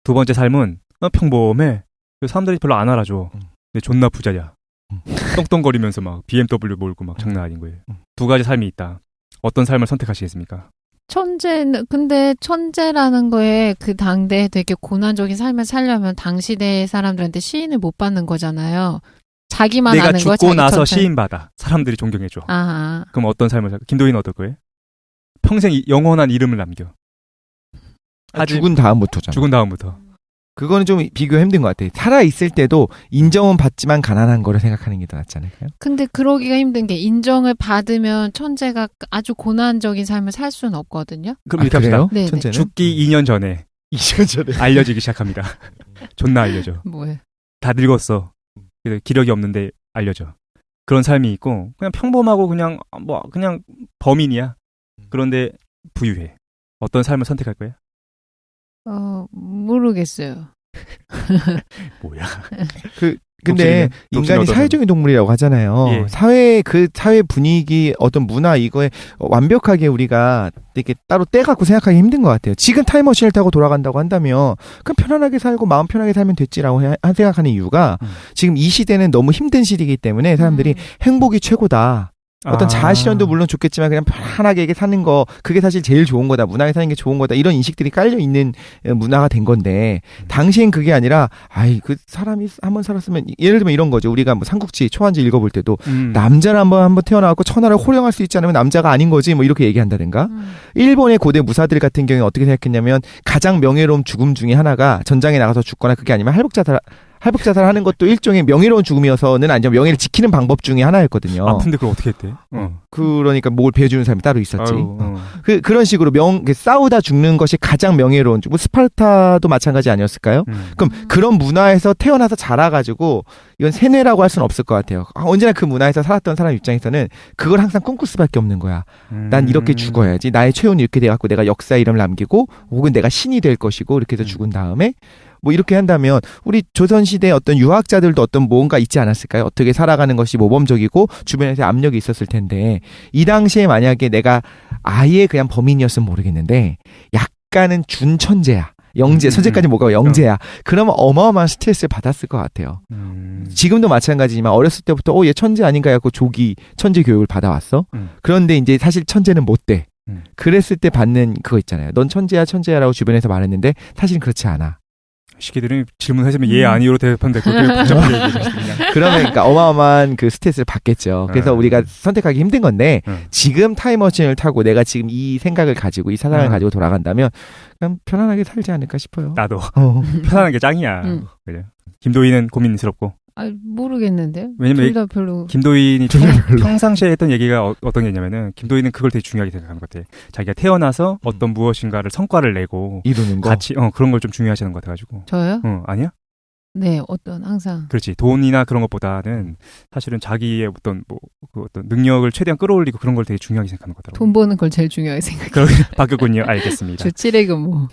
두 번째 삶은 평범해. 사람들이 별로 안 알아줘. 근데 존나 부자야. 똥똥거리면서 막 BMW 몰고 막 장난 아닌 거예요. 두 가지 삶이 있다. 어떤 삶을 선택하시겠습니까? 근데 천재라는 거에 그 당대에 되게 고난적인 삶을 살려면 당시대 사람들한테 시인을 못 받는 거잖아요. 자기만 내가 아는 거 죽고 자기 나서 천재. 시인받아. 사람들이 존경해줘. 아하. 그럼 어떤 삶을 살까? 김도희는 어떨 거예요? 평생 영원한 이름을 남겨. 죽은 다음부터잖아. 죽은 다음부터. 그거는 좀 비교 힘든 것 같아요. 살아있을 때도 인정은 받지만 가난한 거를 생각하는 게 더 낫지 않을까요? 근데 그러기가 힘든 게 인정을 받으면 천재가 아주 고난적인 삶을 살 수는 없거든요. 그럼 이렇게 합시다. 네네. 천재는? 죽기 2년 전에 2년 전에 알려지기 시작합니다. 존나 알려져. 뭐예요? 다 늙었어. 그래서 기력이 없는데 알려져. 그런 삶이 있고 그냥 평범하고 그냥 범인이야. 그런데 부유해. 어떤 삶을 선택할 거야? 모르겠어요. 뭐야? 근데 독실이는 인간이 어떤 사회적인 동물이라고 하잖아요. 예. 사회 분위기 어떤 문화 이거에 완벽하게 우리가 이렇게 따로 떼갖고 생각하기 힘든 것 같아요. 지금 타임머신을 타고 돌아간다고 한다면 그냥 편안하게 살고 마음 편하게 살면 됐지라고 생각하는 이유가 지금 이 시대는 너무 힘든 시대이기 때문에 사람들이 행복이 최고다. 어떤 자아 실현도 물론 좋겠지만 그냥 편안하게 이게 사는 거 그게 사실 제일 좋은 거다. 문화에 사는 게 좋은 거다. 이런 인식들이 깔려 있는 문화가 된 건데 당시엔 그게 아니라 그 사람이 한번 살았으면 예를 들면 이런 거죠. 우리가 뭐 삼국지 초한지 읽어볼 때도 남자를 한번 태어나갖고 천하를 호령할 수 있지 않으면 남자가 아닌 거지 뭐 이렇게 얘기한다든가. 일본의 고대 무사들 같은 경우에 어떻게 생각했냐면 가장 명예로운 죽음 중에 하나가 전장에 나가서 죽거나 그게 아니면 할복 자살하는 것도 일종의 명예로운 죽음이어서는 아니죠. 명예를 지키는 방법 중에 하나였거든요. 아픈데 그걸 어떻게 했대? 그러니까 목을 베어주는 사람이 따로 있었지. 아유, 그런 식으로 싸우다 죽는 것이 가장 명예로운 뭐 스파르타도 마찬가지 아니었을까요? 그럼 그런 문화에서 태어나서 자라가지고 이건 세뇌라고 할 수는 없을 것 같아요. 언제나 그 문화에서 살았던 사람 입장에서는 그걸 항상 꿈꿀 수밖에 없는 거야. 난 이렇게 죽어야지. 나의 최후는 이렇게 돼갖고 내가 역사에 이름을 남기고 혹은 내가 신이 될 것이고 이렇게 해서 죽은 다음에 뭐 이렇게 한다면 우리 조선시대 어떤 유학자들도 어떤 뭔가 있지 않았을까요? 어떻게 살아가는 것이 모범적이고 주변에서 압력이 있었을 텐데 이 당시에 만약에 내가 아예 그냥 범인이었으면 모르겠는데 약간은 준천재야. 영재, 선제까지 못 가고 영재야. 그러면 어마어마한 스트레스를 받았을 것 같아요. 지금도 마찬가지지만 어렸을 때부터 얘 천재 아닌가 해갖고 조기 천재 교육을 받아왔어. 그런데 이제 사실 천재는 못 돼. 그랬을 때 받는 그거 있잖아요. 넌 천재야 천재야라고 주변에서 말했는데 사실은 그렇지 않아. 시기들은 질문하시면 예 아니요로 대답하는데 그렇게 복잡하게 얘기하시니까. 그러면 그러니까 어마어마한 그 스트레스를 받겠죠. 그래서 우리가 선택하기 힘든 건데 지금 타임머신을 타고 내가 지금 이 생각을 가지고 이 사상을 가지고 돌아간다면 그냥 편안하게 살지 않을까 싶어요. 나도 편안한 게 짱이야. 그래. 김도희는 고민스럽고. 모르겠는데요. 왜냐면 둘 다 별로. 김도인이 평상시에 했던 얘기가 어떤 게 있냐면은 김도인은 그걸 되게 중요하게 생각하는 것 같아. 자기가 태어나서 어떤 무엇인가를 성과를 내고 이루는 거 같이 그런 걸 좀 중요하시는 것 같아가지고. 저요? 아니야? 네, 항상. 그렇지. 돈이나 그런 것보다는 사실은 자기의 어떤 그 어떤 능력을 최대한 끌어올리고 그런 걸 되게 중요하게 생각하는 것 같더라고요. 돈 버는 걸 제일 중요하게 생각해요. 그렇게 바뀌었군요. 알겠습니다. 주치레그 뭐.